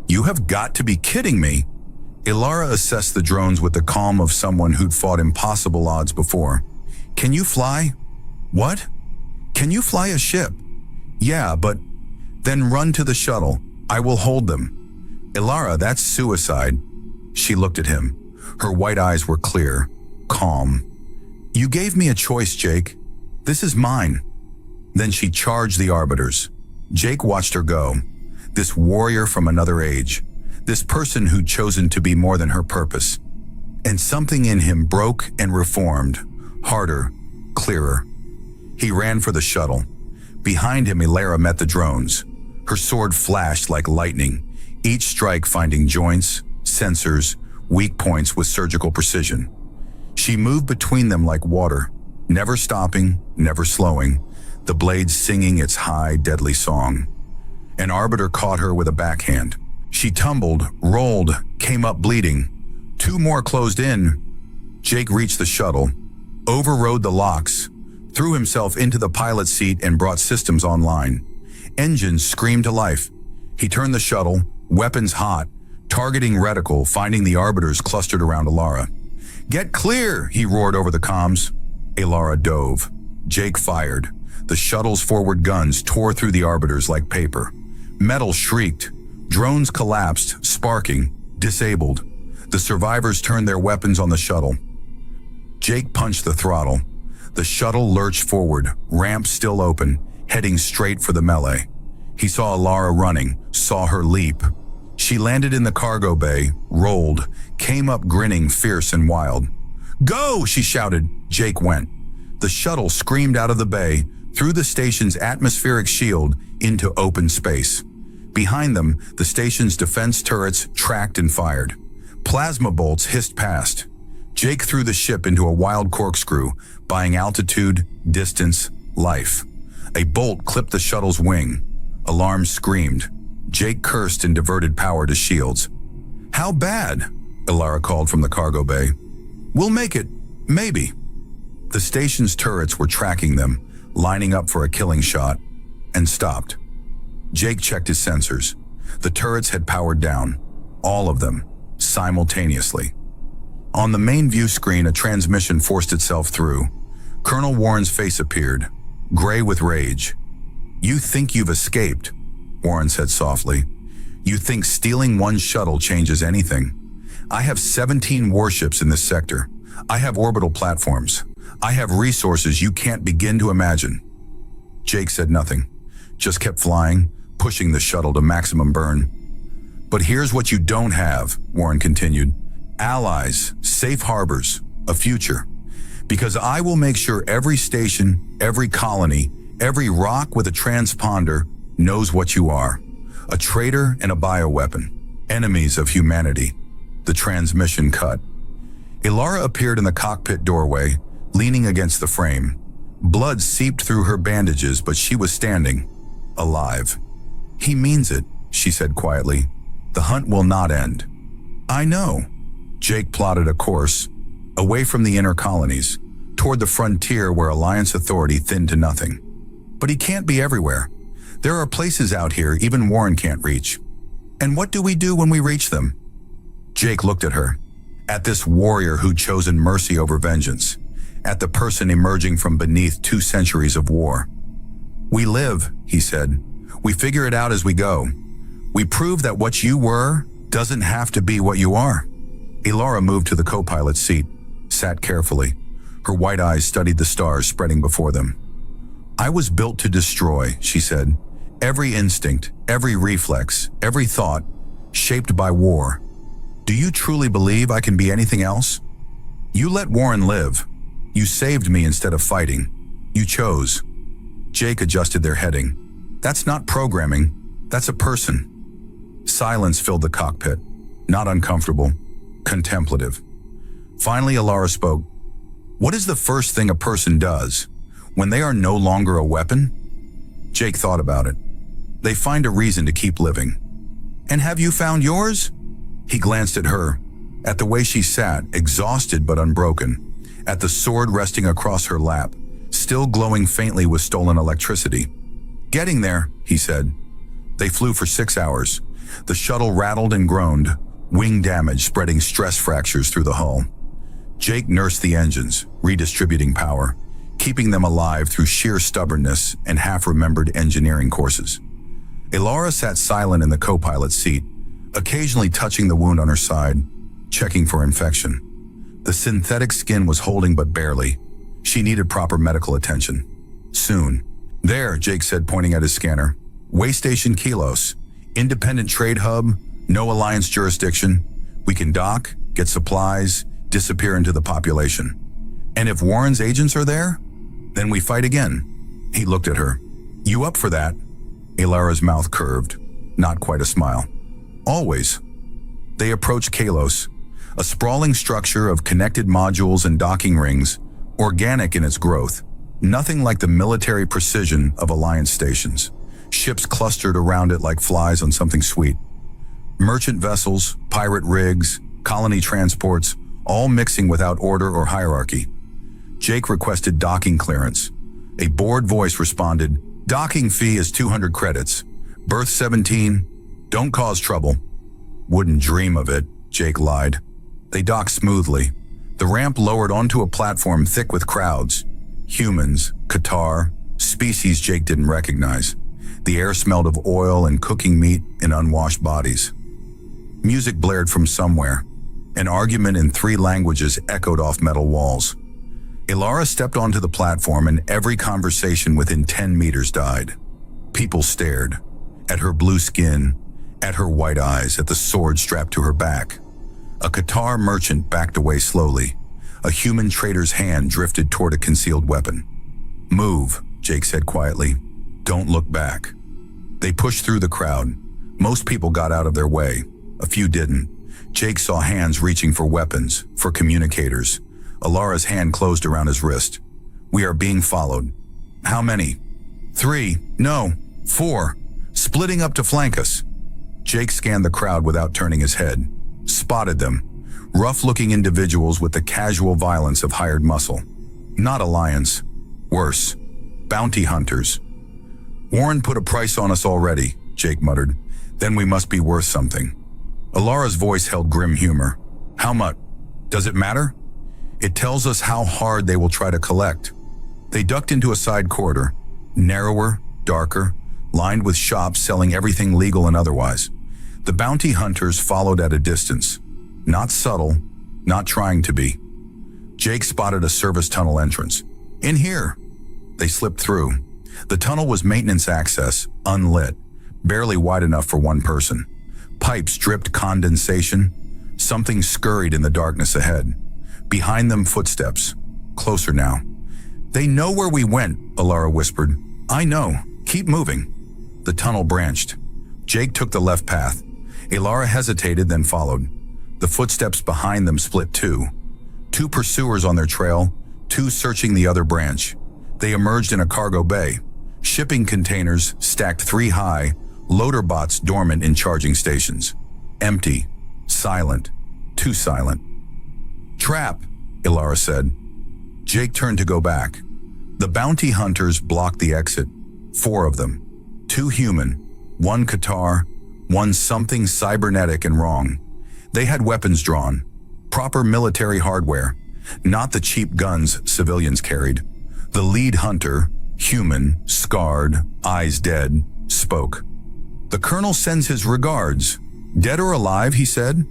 "You have got to be kidding me." Ilara assessed the drones with the calm of someone who'd fought impossible odds before. "Can you fly?" "What? Can you fly a ship?" "Yeah, but..." "Then run to the shuttle. I will hold them." "Ilara, that's suicide." She looked at him. Her white eyes were clear, calm. "You gave me a choice, Jake. This is mine." Then she charged the Arbiters. Jake watched her go. This warrior from another age. This person who'd chosen to be more than her purpose. And something in him broke and reformed. Harder, clearer. He ran for the shuttle. Behind him, Ilara met the drones. Her sword flashed like lightning, each strike finding joints, sensors, weak points with surgical precision. She moved between them like water, never stopping, never slowing, the blade singing its high, deadly song. An Arbiter caught her with a backhand. She tumbled, rolled, came up bleeding. 2 more closed in. Jake reached the shuttle, overrode the locks, threw himself into the pilot's seat and brought systems online. Engines screamed to life. He turned the shuttle, weapons hot, targeting reticle, finding the Arbiters clustered around Ilara. "Get clear," he roared over the comms. Ilara dove. Jake fired. The shuttle's forward guns tore through the Arbiters like paper. Metal shrieked. Drones collapsed, sparking, disabled. The survivors turned their weapons on the shuttle. Jake punched the throttle. The shuttle lurched forward, ramp still open, heading straight for the melee. He saw Ilara running, saw her leap. She landed in the cargo bay, rolled, came up grinning, fierce and wild. "Go!" she shouted. Jake went. The shuttle screamed out of the bay, through the station's atmospheric shield, into open space. Behind them, the station's defense turrets tracked and fired. Plasma bolts hissed past. Jake threw the ship into a wild corkscrew, buying altitude, distance, life. A bolt clipped the shuttle's wing. Alarms screamed. Jake cursed and diverted power to shields. "How bad?" Ilara called from the cargo bay. "We'll make it, maybe." The station's turrets were tracking them, lining up for a killing shot, and stopped. Jake checked his sensors. The turrets had powered down, all of them, simultaneously. On the main view screen, a transmission forced itself through. Colonel Warren's face appeared, gray with rage. "You think you've escaped," Warren said softly. "You think stealing one shuttle changes anything? I have 17 warships in this sector. I have orbital platforms. I have resources you can't begin to imagine." Jake said nothing, just kept flying, pushing the shuttle to maximum burn. "But here's what you don't have," Warren continued. "Allies, safe harbors, a future. Because I will make sure every station, every colony, every rock with a transponder knows what you are. A traitor and a bioweapon. Enemies of humanity." The transmission cut. Ilara appeared in the cockpit doorway, leaning against the frame. Blood seeped through her bandages, but she was standing, alive. "He means it," she said quietly. "The hunt will not end." "I know." Jake plotted a course, away from the inner colonies, toward the frontier where Alliance authority thinned to nothing. "But he can't be everywhere. There are places out here even Warren can't reach. And what do we do when we reach them?" Jake looked at her, at this warrior who'd chosen mercy over vengeance, at the person emerging from beneath 2 centuries of war. "We live," he said. "We figure it out as we go. We prove that what you were doesn't have to be what you are." Ilara moved to the co-pilot's seat, sat carefully. Her white eyes studied the stars spreading before them. "I was built to destroy," she said. "Every instinct, every reflex, every thought, shaped by war. Do you truly believe I can be anything else? You let Warren live. You saved me instead of fighting. You chose." Jake adjusted their heading. "That's not programming. That's a person." Silence filled the cockpit, not uncomfortable, contemplative. Finally, Ilara spoke. "What is the first thing a person does when they are no longer a weapon?" Jake thought about it. "They find a reason to keep living." "And have you found yours?" He glanced at her, at the way she sat, exhausted but unbroken, at the sword resting across her lap, still glowing faintly with stolen electricity. "Getting there," he said. They flew for 6 hours. The shuttle rattled and groaned, wing damage spreading stress fractures through the hull. Jake nursed the engines, redistributing power, keeping them alive through sheer stubbornness and half-remembered engineering courses. Ilara sat silent in the co-pilot's seat, occasionally touching the wound on her side, checking for infection. The synthetic skin was holding but barely. She needed proper medical attention. Soon. "There," Jake said, pointing at his scanner. "Way Station Kilos. Independent trade hub, no Alliance jurisdiction. We can dock, get supplies, disappear into the population. And if Warren's agents are there, then we fight again." He looked at her. "You up for that?" Ilara's mouth curved, not quite a smile. "Always." They approached Kalos, a sprawling structure of connected modules and docking rings, organic in its growth, nothing like the military precision of Alliance stations. Ships clustered around it like flies on something sweet. Merchant vessels, pirate rigs, colony transports, all mixing without order or hierarchy. Jake requested docking clearance. A bored voice responded, "Docking fee is 200 credits. Berth 17. Don't cause trouble." "Wouldn't dream of it," Jake lied. They docked smoothly. The ramp lowered onto a platform thick with crowds. Humans, Qatar, species Jake didn't recognize. The air smelled of oil and cooking meat in unwashed bodies. Music blared from somewhere. An argument in 3 languages echoed off metal walls. Ilara stepped onto the platform and every conversation within 10 meters died. People stared. At her blue skin, at her white eyes, at the sword strapped to her back. A Qatar merchant backed away slowly. A human trader's hand drifted toward a concealed weapon. "Move," Jake said quietly. "Don't look back." They pushed through the crowd. Most people got out of their way. A few didn't. Jake saw hands reaching for weapons, for communicators. Ilara's hand closed around his wrist. "We are being followed." "How many?" 3. "No, 4. Splitting up to flank us." Jake scanned the crowd without turning his head. Spotted them. Rough-looking individuals with the casual violence of hired muscle. Not Alliance. Worse. Bounty hunters. "Warren put a price on us already," Jake muttered. "Then we must be worth something." Ilara's voice held grim humor. "How much? Does it matter? It tells us how hard they will try to collect." They ducked into a side corridor, narrower, darker, lined with shops selling everything legal and otherwise. The bounty hunters followed at a distance, not subtle, not trying to be. Jake spotted a service tunnel entrance. In here. They slipped through. The tunnel was maintenance access, unlit, barely wide enough for one person. Pipes dripped condensation. Something scurried in the darkness ahead. Behind them, footsteps. Closer now. They know where we went, Alara whispered. I know. Keep moving. The tunnel branched. Jake took the left path. Alara hesitated, then followed. The footsteps behind them split too. Two pursuers on their trail, two searching the other branch. They emerged in a cargo bay. Shipping containers stacked 3 high, loader bots dormant in charging stations. Empty. Silent. Too silent. Trap, Alara said. Jake turned to go back. The bounty hunters blocked the exit. 4 of them. 2 human, 1 Qatar, 1 something cybernetic and wrong. They had weapons drawn. Proper military hardware. Not the cheap guns civilians carried. The lead hunter, human, scarred, eyes dead, spoke. The colonel sends his regards. Dead or alive, he said.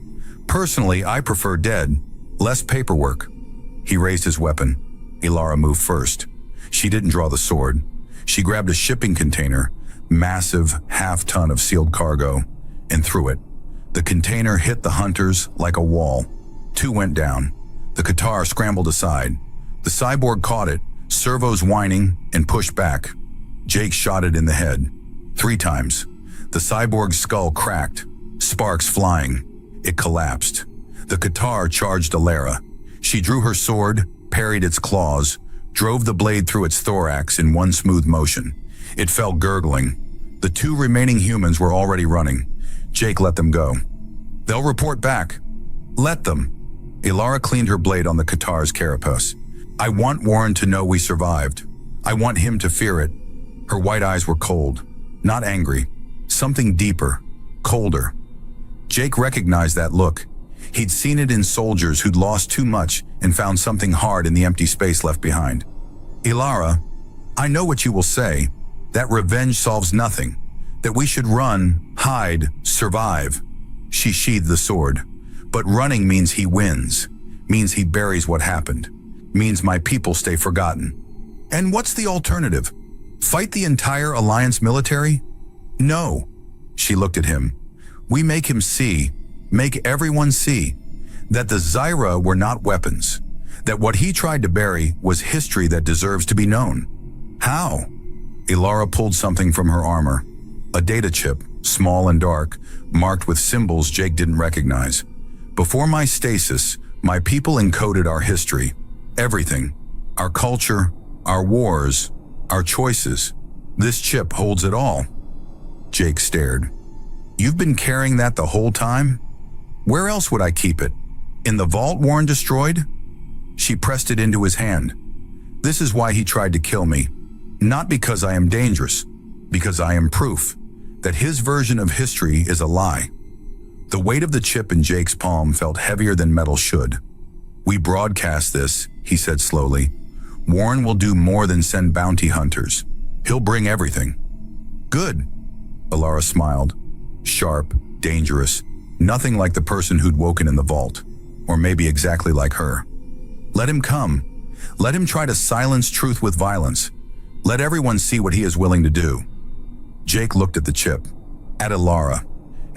Personally, I prefer dead. Less paperwork. He raised his weapon. Alara moved first. She didn't draw the sword. She grabbed a shipping container, massive half-ton of sealed cargo, and threw it. The container hit the hunters like a wall. 2 went down. The Qatar scrambled aside. The cyborg caught it, servos whining, and pushed back. Jake shot it in the head. 3 times. The cyborg's skull cracked, sparks flying. It collapsed. The Qatar charged Alara. She drew her sword, parried its claws, drove the blade through its thorax in one smooth motion. It fell gurgling. The 2 remaining humans were already running. Jake let them go. They'll report back. Let them. Alara cleaned her blade on the Qatar's carapace. I want Warren to know we survived. I want him to fear it. Her white eyes were cold, not angry. Something deeper, colder. Jake recognized that look. He'd seen it in soldiers who'd lost too much and found something hard in the empty space left behind. Alara, I know what you will say, that revenge solves nothing, that we should run, hide, survive. She sheathed the sword. But running means he wins, means he buries what happened, means my people stay forgotten. And what's the alternative? Fight the entire Alliance military? No. She looked at him. We make him see, make everyone see, that the Zyra were not weapons, that what he tried to bury was history that deserves to be known. How? Alara pulled something from her armor. A data chip, small and dark, marked with symbols Jake didn't recognize. Before my stasis, my people encoded our history. Everything. Our culture, our wars, our choices. This chip holds it all. Jake stared. You've been carrying that the whole time? Where else would I keep it? In the vault Warren destroyed? She pressed it into his hand. This is why he tried to kill me. Not because I am dangerous, because I am proof that his version of history is a lie. The weight of the chip in Jake's palm felt heavier than metal should. We broadcast this, he said slowly. Warren will do more than send bounty hunters. He'll bring everything. Good. Alara smiled. Sharp, dangerous, nothing like the person who'd woken in the vault. Or maybe exactly like her. Let him come. Let him try to silence truth with violence. Let everyone see what he is willing to do. Jake looked at the chip. At Alara.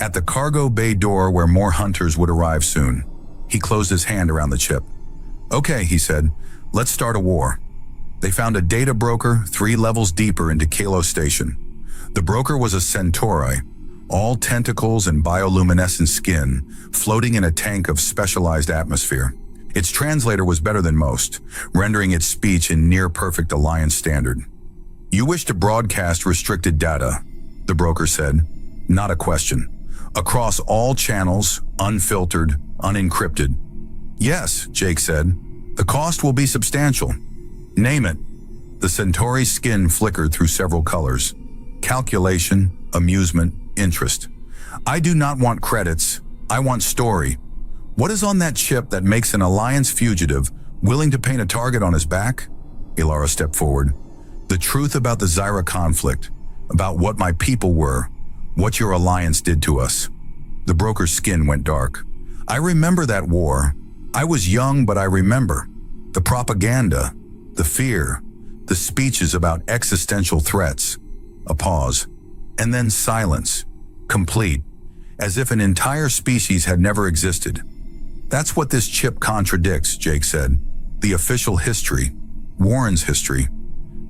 At the cargo bay door where more hunters would arrive soon. He closed his hand around the chip. Okay, he said, let's start a war. They found a data broker 3 levels deeper into Kalo Station. The broker was a centauri, all tentacles and bioluminescent skin, floating in a tank of specialized atmosphere. Its translator was better than most, rendering its speech in near-perfect Alliance standard. You wish to broadcast restricted data, the broker said. Not a question. Across all channels, unfiltered, unencrypted. Yes, Jake said. The cost will be substantial. Name it. The Centauri's skin flickered through several colors. Calculation, amusement, interest. I do not want credits. I want story. What is on that chip that makes an Alliance fugitive willing to paint a target on his back? Ilara stepped forward. "The truth about the Zyra conflict, about what my people were, what your alliance did to us." The broker's skin went dark. "I remember that war. I was young, but I remember. The propaganda, the fear, the speeches about existential threats." A pause. And then silence. Complete. As if an entire species had never existed. "That's what this chip contradicts," Jake said. "The official history. Warren's history."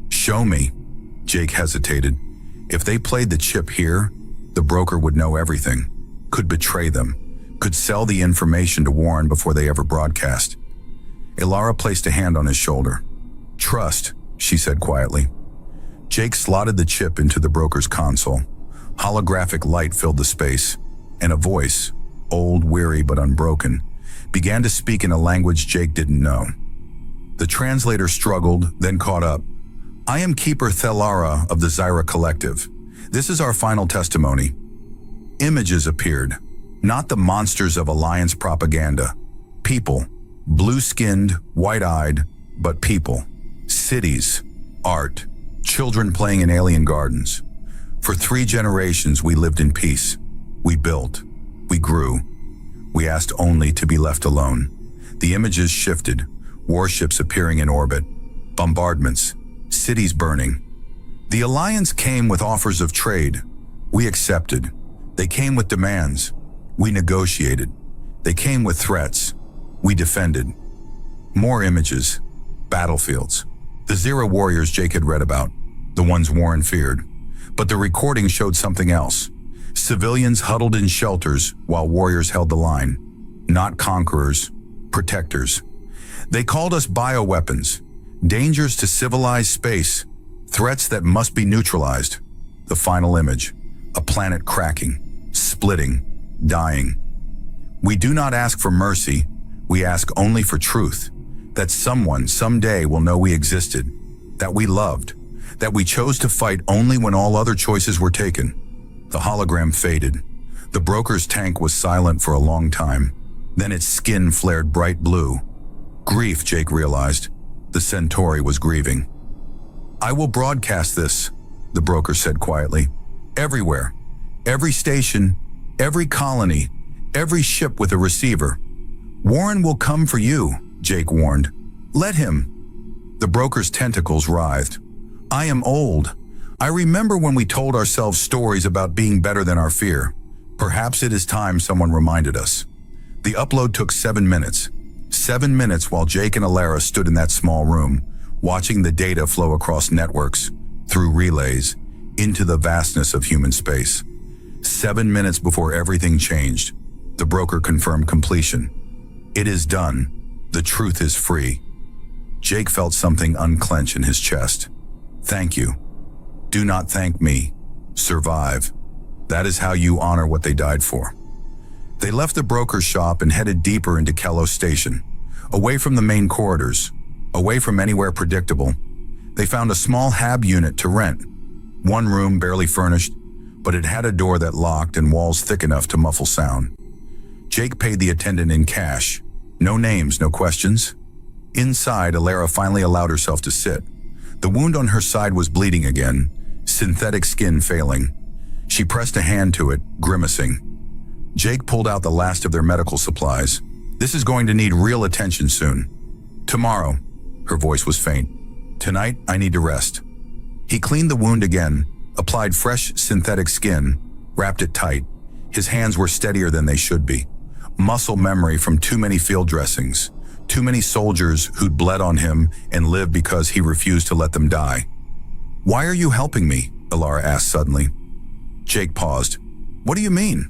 "Show me." Jake hesitated. If they played the chip here, the broker would know everything. Could betray them. Could sell the information to Warren before they ever broadcast. Ilara placed a hand on his shoulder. "Trust," she said quietly. Jake slotted the chip into the broker's console. Holographic light filled the space, and a voice, old, weary but unbroken, began to speak in a language Jake didn't know. The translator struggled, then caught up. "I am Keeper Thelara of the Zyra Collective. This is our final testimony." Images appeared, not the monsters of Alliance propaganda. People, blue-skinned, white-eyed, but people. Cities, art, children playing in alien gardens. For 3 generations we lived in peace. We built. We grew. We asked only to be left alone. The images shifted, warships appearing in orbit, bombardments, cities burning. The Alliance came with offers of trade. We accepted. They came with demands. We negotiated. They came with threats. We defended. More images. Battlefields. The Zero warriors Jake had read about. The ones Warren feared. But the recording showed something else. Civilians huddled in shelters while warriors held the line. Not conquerors, protectors. They called us bioweapons. Dangers to civilized space. Threats that must be neutralized. The final image. A planet cracking, splitting, dying. We do not ask for mercy. We ask only for truth. That someone, someday, will know we existed. That we loved. That we chose to fight only when all other choices were taken. The hologram faded. The broker's tank was silent for a long time. Then its skin flared bright blue. Grief, Jake realized. The Centauri was grieving. "I will broadcast this," the broker said quietly. "Everywhere. Every station, every colony, every ship with a receiver. Warren will come for you," Jake warned. "Let him." The broker's tentacles writhed. "I am old. I remember when we told ourselves stories about being better than our fear. Perhaps it is time someone reminded us." The upload took 7 minutes. 7 minutes while Jake and Ilara stood in that small room, watching the data flow across networks, through relays, into the vastness of human space. 7 minutes before everything changed. The broker confirmed completion. "It is done. The truth is free." Jake felt something unclench in his chest. "Thank you. Do not thank me. Survive. That is how you honor what they died for." They left the broker's shop and headed deeper into Kello Station, away from the main corridors, away from anywhere predictable. They found a small hab unit to rent. One room barely furnished, but it had a door that locked and walls thick enough to muffle sound. Jake paid the attendant in cash. No names, no questions. Inside, Ilara finally allowed herself to sit. The wound on her side was bleeding again, synthetic skin failing. She pressed a hand to it, grimacing. Jake pulled out the last of their medical supplies. "This is going to need real attention soon." "Tomorrow." Her voice was faint. "Tonight, I need to rest." He cleaned the wound again, applied fresh synthetic skin, wrapped it tight. His hands were steadier than they should be. Muscle memory from too many field dressings. Too many soldiers who'd bled on him and lived because he refused to let them die. "Why are you helping me?" Ilara asked suddenly. Jake paused. "What do you mean?"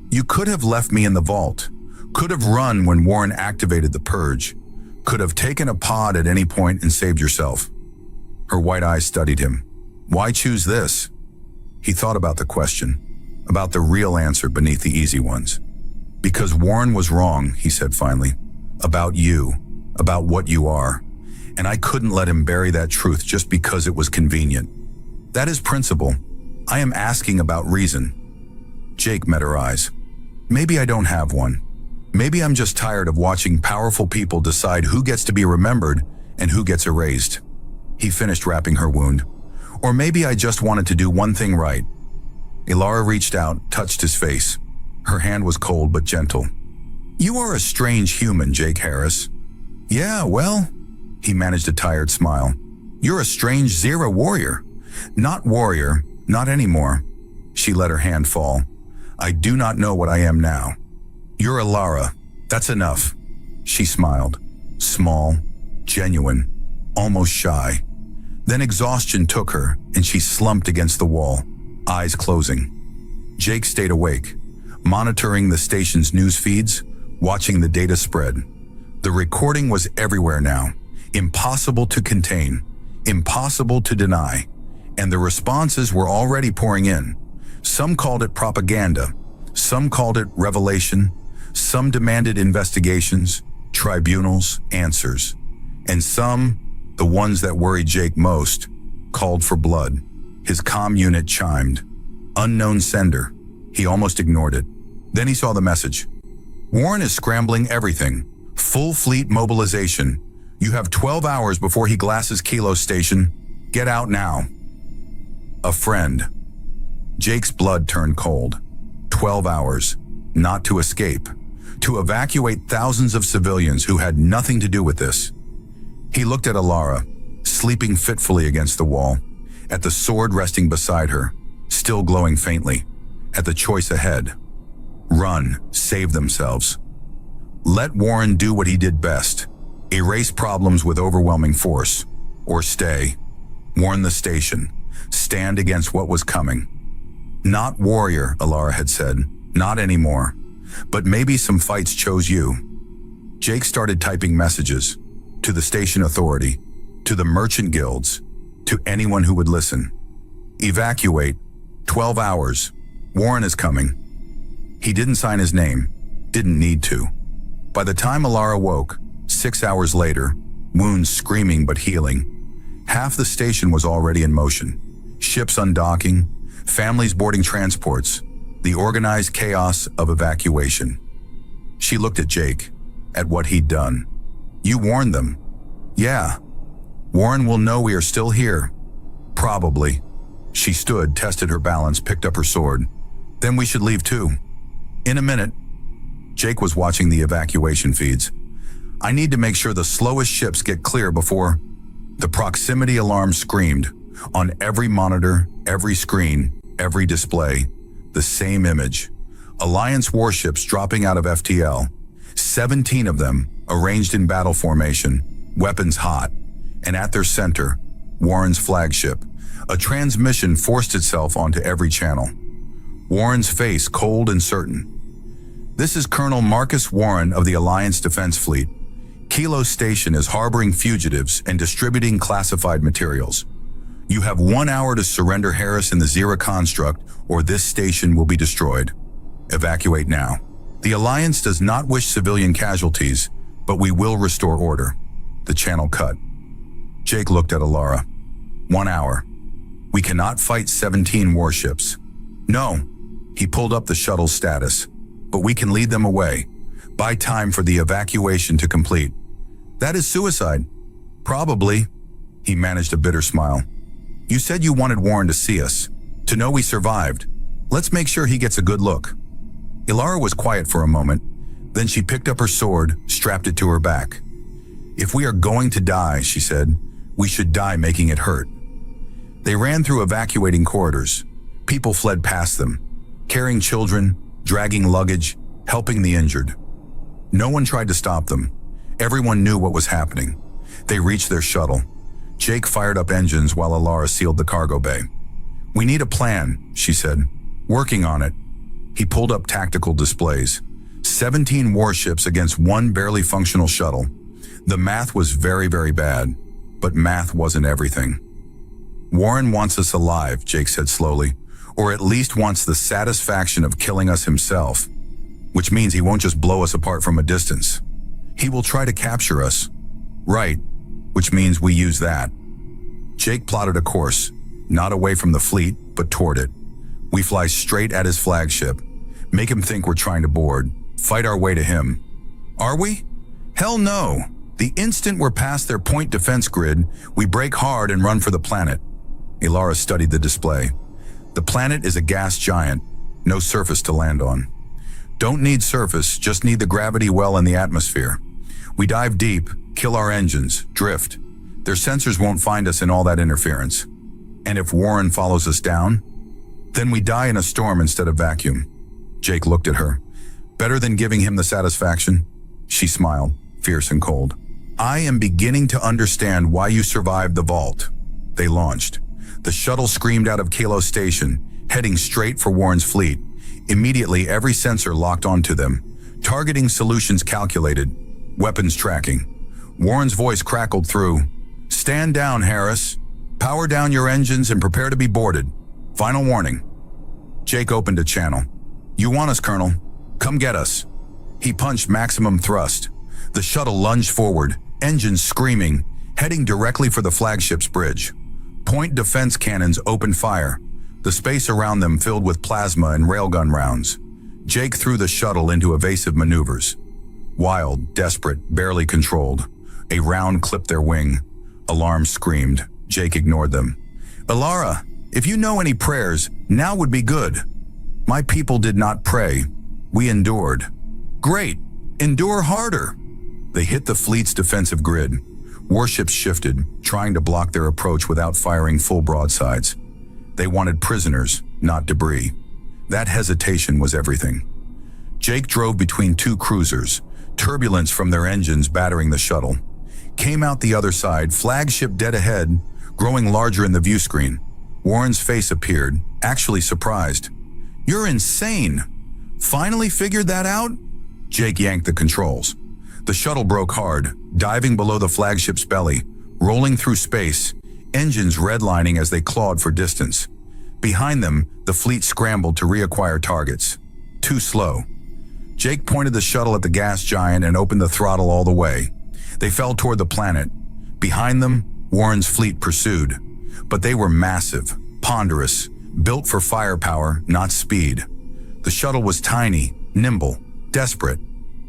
"You could have left me in the vault. Could have run when Warren activated the purge. Could have taken a pod at any point and saved yourself." Her white eyes studied him. "Why choose this?" He thought about the question, about the real answer beneath the easy ones. "Because Warren was wrong," he said finally. "About you, about what you are. And I couldn't let him bury that truth just because it was convenient. That is principle. I am asking about reason." Jake met her eyes. "Maybe I don't have one. Maybe I'm just tired of watching powerful people decide who gets to be remembered and who gets erased." He finished wrapping her wound. Or maybe I just wanted to do one thing right. Ilara reached out, touched his face. Her hand was cold but gentle. You are a strange human, Jake Harris. Yeah, well, he managed a tired smile. You're a strange Zera warrior. Not warrior, not anymore. She let her hand fall. I do not know what I am now. You're Ilara. That's enough. She smiled. Small, genuine, almost shy. Then exhaustion took her, and she slumped against the wall, eyes closing. Jake stayed awake, monitoring the station's news feeds, watching the data spread. The recording was everywhere now, impossible to contain, impossible to deny, and the responses were already pouring in. Some called it propaganda, some called it revelation, some demanded investigations, tribunals, answers, and some, the ones that worried Jake most, called for blood. His comm unit chimed. Unknown sender. He almost ignored it. Then he saw the message. Warren is scrambling everything. Full fleet mobilization. You have 12 hours before he glasses Kilo Station. Get out now. A friend. Jake's blood turned cold. 12 hours. Not to escape. To evacuate thousands of civilians who had nothing to do with this. He looked at Ilara, sleeping fitfully against the wall, at the sword resting beside her, still glowing faintly, at the choice ahead. Run, save themselves. Let Warren do what he did best, erase problems with overwhelming force, or stay, warn the station, stand against what was coming. Not warrior, Ilara had said, not anymore, but maybe some fights chose you. Jake started typing messages, to the station authority, to the merchant guilds, to anyone who would listen. Evacuate. 12 hours. Warren is coming. He didn't sign his name. Didn't need to. By the time Ilara woke, 6 hours later, wounds screaming but healing, half the station was already in motion. Ships undocking, families boarding transports, the organized chaos of evacuation. She looked at Jake, at what he'd done. You warned them. Yeah. Warren will know we are still here. Probably. She stood, tested her balance, picked up her sword. Then we should leave too. In a minute. Jake was watching the evacuation feeds. I need to make sure the slowest ships get clear before... The proximity alarm screamed. On every monitor, every screen, every display. The same image. Alliance warships dropping out of FTL. 17 of them, arranged in battle formation, weapons hot, and at their center, Warren's flagship. A transmission forced itself onto every channel. Warren's face cold and certain. This is Colonel Marcus Warren of the Alliance Defense Fleet. Kilo Station is harboring fugitives and distributing classified materials. You have 1 hour to surrender Harris in the Zera construct, or this station will be destroyed. Evacuate now. The Alliance does not wish civilian casualties, but we will restore order. The channel cut. Jake looked at Ilara. 1 hour. We cannot fight 17 warships. No. He pulled up the shuttle's status. But we can lead them away. Buy time for the evacuation to complete. That is suicide. Probably. He managed a bitter smile. You said you wanted Warren to see us, to know we survived. Let's make sure he gets a good look. Ilara was quiet for a moment. Then she picked up her sword, strapped it to her back. If we are going to die, she said, we should die making it hurt. They ran through evacuating corridors. People fled past them, carrying children, dragging luggage, helping the injured. No one tried to stop them. Everyone knew what was happening. They reached their shuttle. Jake fired up engines while Ilara sealed the cargo bay. We need a plan, she said. Working on it. He pulled up tactical displays. 17 warships against one barely functional shuttle. The math was very, very bad, but math wasn't everything. Warren wants us alive, Jake said slowly, or at least wants the satisfaction of killing us himself, which means he won't just blow us apart from a distance. He will try to capture us. Right, which means we use that. Jake plotted a course, not away from the fleet, but toward it. We fly straight at his flagship, make him think we're trying to board, fight our way to him. Are we? Hell no. The instant we're past their point defense grid, we brake hard and run for the planet. Ilara studied the display. The planet is a gas giant, no surface to land on. Don't need surface, just need the gravity well in the atmosphere. We dive deep, kill our engines, drift. Their sensors won't find us in all that interference. And if Warren follows us down, then we die in a storm instead of vacuum. Jake looked at her. Better than giving him the satisfaction? She smiled, fierce and cold. I am beginning to understand why you survived the vault. They launched. The shuttle screamed out of Kalo Station, heading straight for Warren's fleet. Immediately, every sensor locked onto them. Targeting solutions calculated. Weapons tracking. Warren's voice crackled through. Stand down, Harris. Power down your engines and prepare to be boarded. Final warning. Jake opened a channel. You want us, Colonel? Come get us. He punched maximum thrust. The shuttle lunged forward, engines screaming, heading directly for the flagship's bridge. Point defense cannons opened fire. The space around them filled with plasma and railgun rounds. Jake threw the shuttle into evasive maneuvers. Wild, desperate, barely controlled. A round clipped their wing. Alarms screamed. Jake ignored them. Ilara, if you know any prayers, now would be good. My people did not pray. We endured. Great. Endure harder. They hit the fleet's defensive grid. Warships shifted, trying to block their approach without firing full broadsides. They wanted prisoners, not debris. That hesitation was everything. Jake drove between two cruisers, turbulence from their engines battering the shuttle. Came out the other side, flagship dead ahead, growing larger in the view screen. Warren's face appeared, actually surprised. You're insane. Finally figured that out? Jake yanked the controls. The shuttle broke hard, diving below the flagship's belly, rolling through space, engines redlining as they clawed for distance. Behind them, the fleet scrambled to reacquire targets. Too slow. Jake pointed the shuttle at the gas giant and opened the throttle all the way. They fell toward the planet. Behind them, Warren's fleet pursued. But they were massive, ponderous, built for firepower, not speed. The shuttle was tiny, nimble, desperate.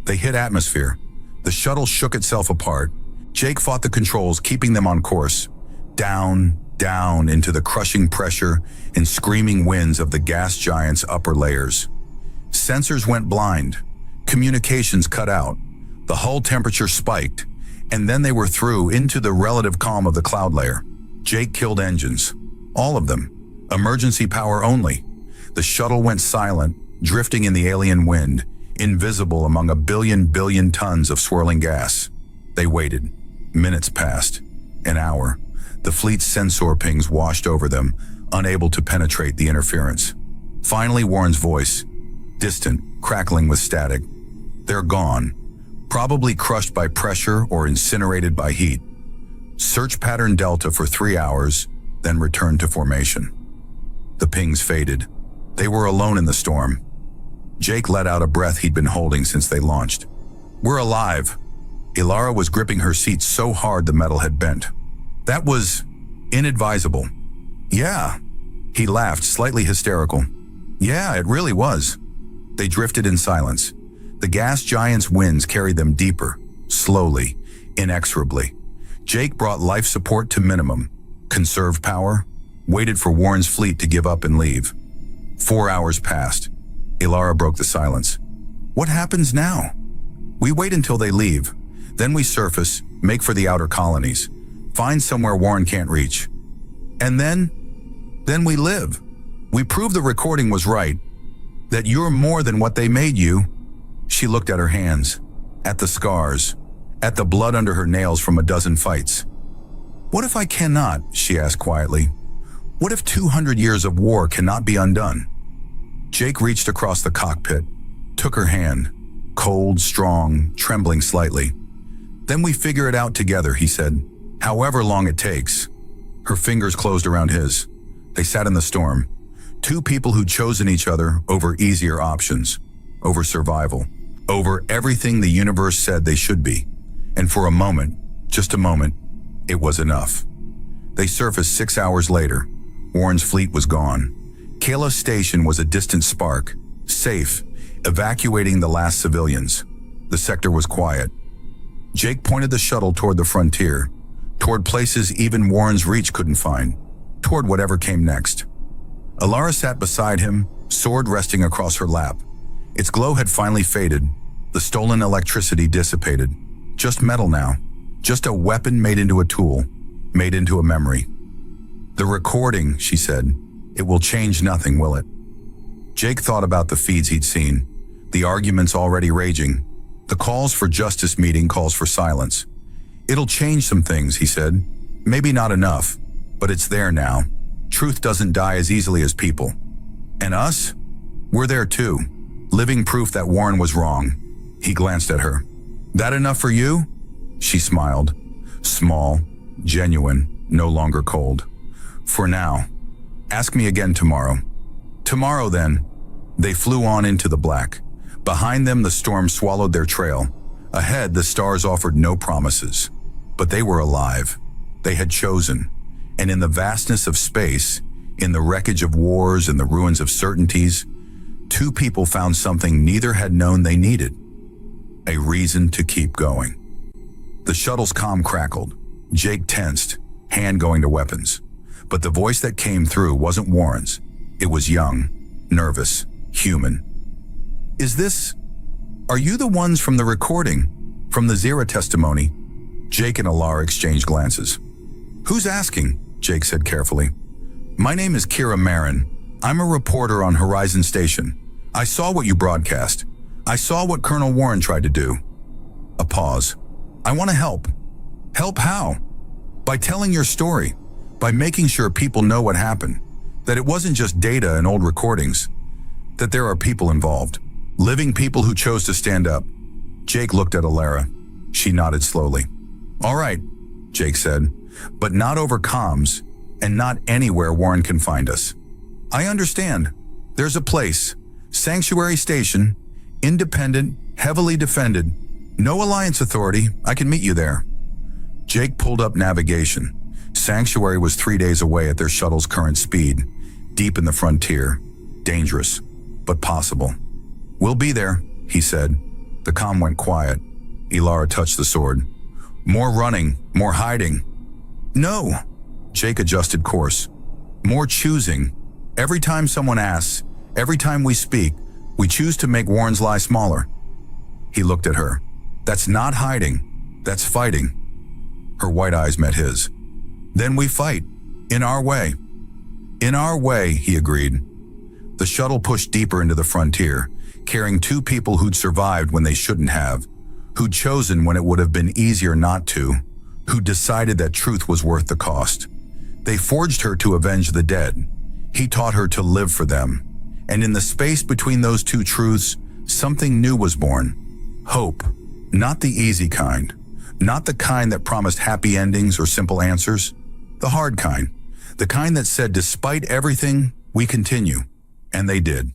They hit atmosphere. The shuttle shook itself apart. Jake fought the controls, keeping them on course. Down, down into the crushing pressure and screaming winds of the gas giant's upper layers. Sensors went blind. Communications cut out. The hull temperature spiked. And then they were through into the relative calm of the cloud layer. Jake killed engines. All of them. Emergency power only. The shuttle went silent, drifting in the alien wind, invisible among a billion tons of swirling gas. They waited. Minutes passed. An hour. The fleet's sensor pings washed over them, unable to penetrate the interference. Finally, Warren's voice, distant, crackling with static. They're gone. Probably crushed by pressure or incinerated by heat. Search pattern Delta for 3 hours, then return to formation. The pings faded. They were alone in the storm. Jake let out a breath he'd been holding since they launched. We're alive. Ilara was gripping her seat so hard the metal had bent. That was inadvisable. Yeah. He laughed, slightly hysterical. Yeah, it really was. They drifted in silence. The gas giant's winds carried them deeper, slowly, inexorably. Jake brought life support to minimum, conserved power, waited for Warren's fleet to give up and leave. 4 hours passed. Ilara broke the silence. What happens now? We wait until they leave. Then we surface, make for the outer colonies, find somewhere Warren can't reach. And then we live. We prove the recording was right, that you're more than what they made you. She looked at her hands, at the scars, at the blood under her nails from a dozen fights. What if I cannot? She asked quietly. What if 200 years of war cannot be undone? Jake reached across the cockpit, took her hand, cold, strong, trembling slightly. Then we figure it out together, he said, however long it takes. Her fingers closed around his. They sat in the storm. Two people who'd chosen each other over easier options, over survival, over everything the universe said they should be. And for a moment, just a moment, it was enough. They surfaced 6 hours later. Warren's fleet was gone. Kala Station was a distant spark, safe, evacuating the last civilians. The sector was quiet. Jake pointed the shuttle toward the frontier, toward places even Warren's reach couldn't find, toward whatever came next. Alara sat beside him, sword resting across her lap. Its glow had finally faded, the stolen electricity dissipated. Just metal now, just a weapon made into a tool, made into a memory. The recording, she said, it will change nothing, will it? Jake thought about the feeds he'd seen, the arguments already raging, the calls for justice meeting calls for silence. It'll change some things, he said. Maybe not enough, but it's there now. Truth doesn't die as easily as people. And us? We're there too, living proof that Warren was wrong. He glanced at her. That enough for you? She smiled. Small, genuine, no longer cold. For now. Ask me again tomorrow. Tomorrow then. They flew on into the black. Behind them the storm swallowed their trail. Ahead the stars offered no promises. But they were alive. They had chosen. And in the vastness of space, in the wreckage of wars and the ruins of certainties, two people found something neither had known they needed. A reason to keep going. The shuttle's comm crackled. Jake tensed, hand going to weapons. But the voice that came through wasn't Warren's. It was young, nervous, human. Are you the ones from the recording? From the Zira testimony? Jake and Alara exchanged glances. Who's asking? Jake said carefully. My name is Kira Marin. I'm a reporter on Horizon Station. I saw what you broadcast. I saw what Colonel Warren tried to do. A pause. I want to help. Help how? By telling your story. By making sure people know what happened. That it wasn't just data and old recordings. That there are people involved. Living people who chose to stand up. Jake looked at Alara. She nodded slowly. All right, Jake said, but not over comms, and not anywhere Warren can find us. I understand. There's a place. Sanctuary Station. Independent, heavily defended. No alliance authority. I can meet you there. Jake pulled up navigation. Sanctuary was 3 days away at their shuttle's current speed. Deep in the frontier. Dangerous, but possible. We'll be there, he said. The comm went quiet. Alara touched the sword. More running, more hiding. No. Jake adjusted course. More choosing. Every time someone asks, every time we speak, we choose to make Warren's lie smaller. He looked at her. That's not hiding. That's fighting. Her white eyes met his. Then we fight. In our way. In our way, he agreed. The shuttle pushed deeper into the frontier, carrying two people who'd survived when they shouldn't have, who'd chosen when it would have been easier not to, who decided that truth was worth the cost. They forged her to avenge the dead. He taught her to live for them. And in the space between those two truths, something new was born. Hope. Not the easy kind. Not the kind that promised happy endings or simple answers. The hard kind. The kind that said, despite everything, we continue. And they did.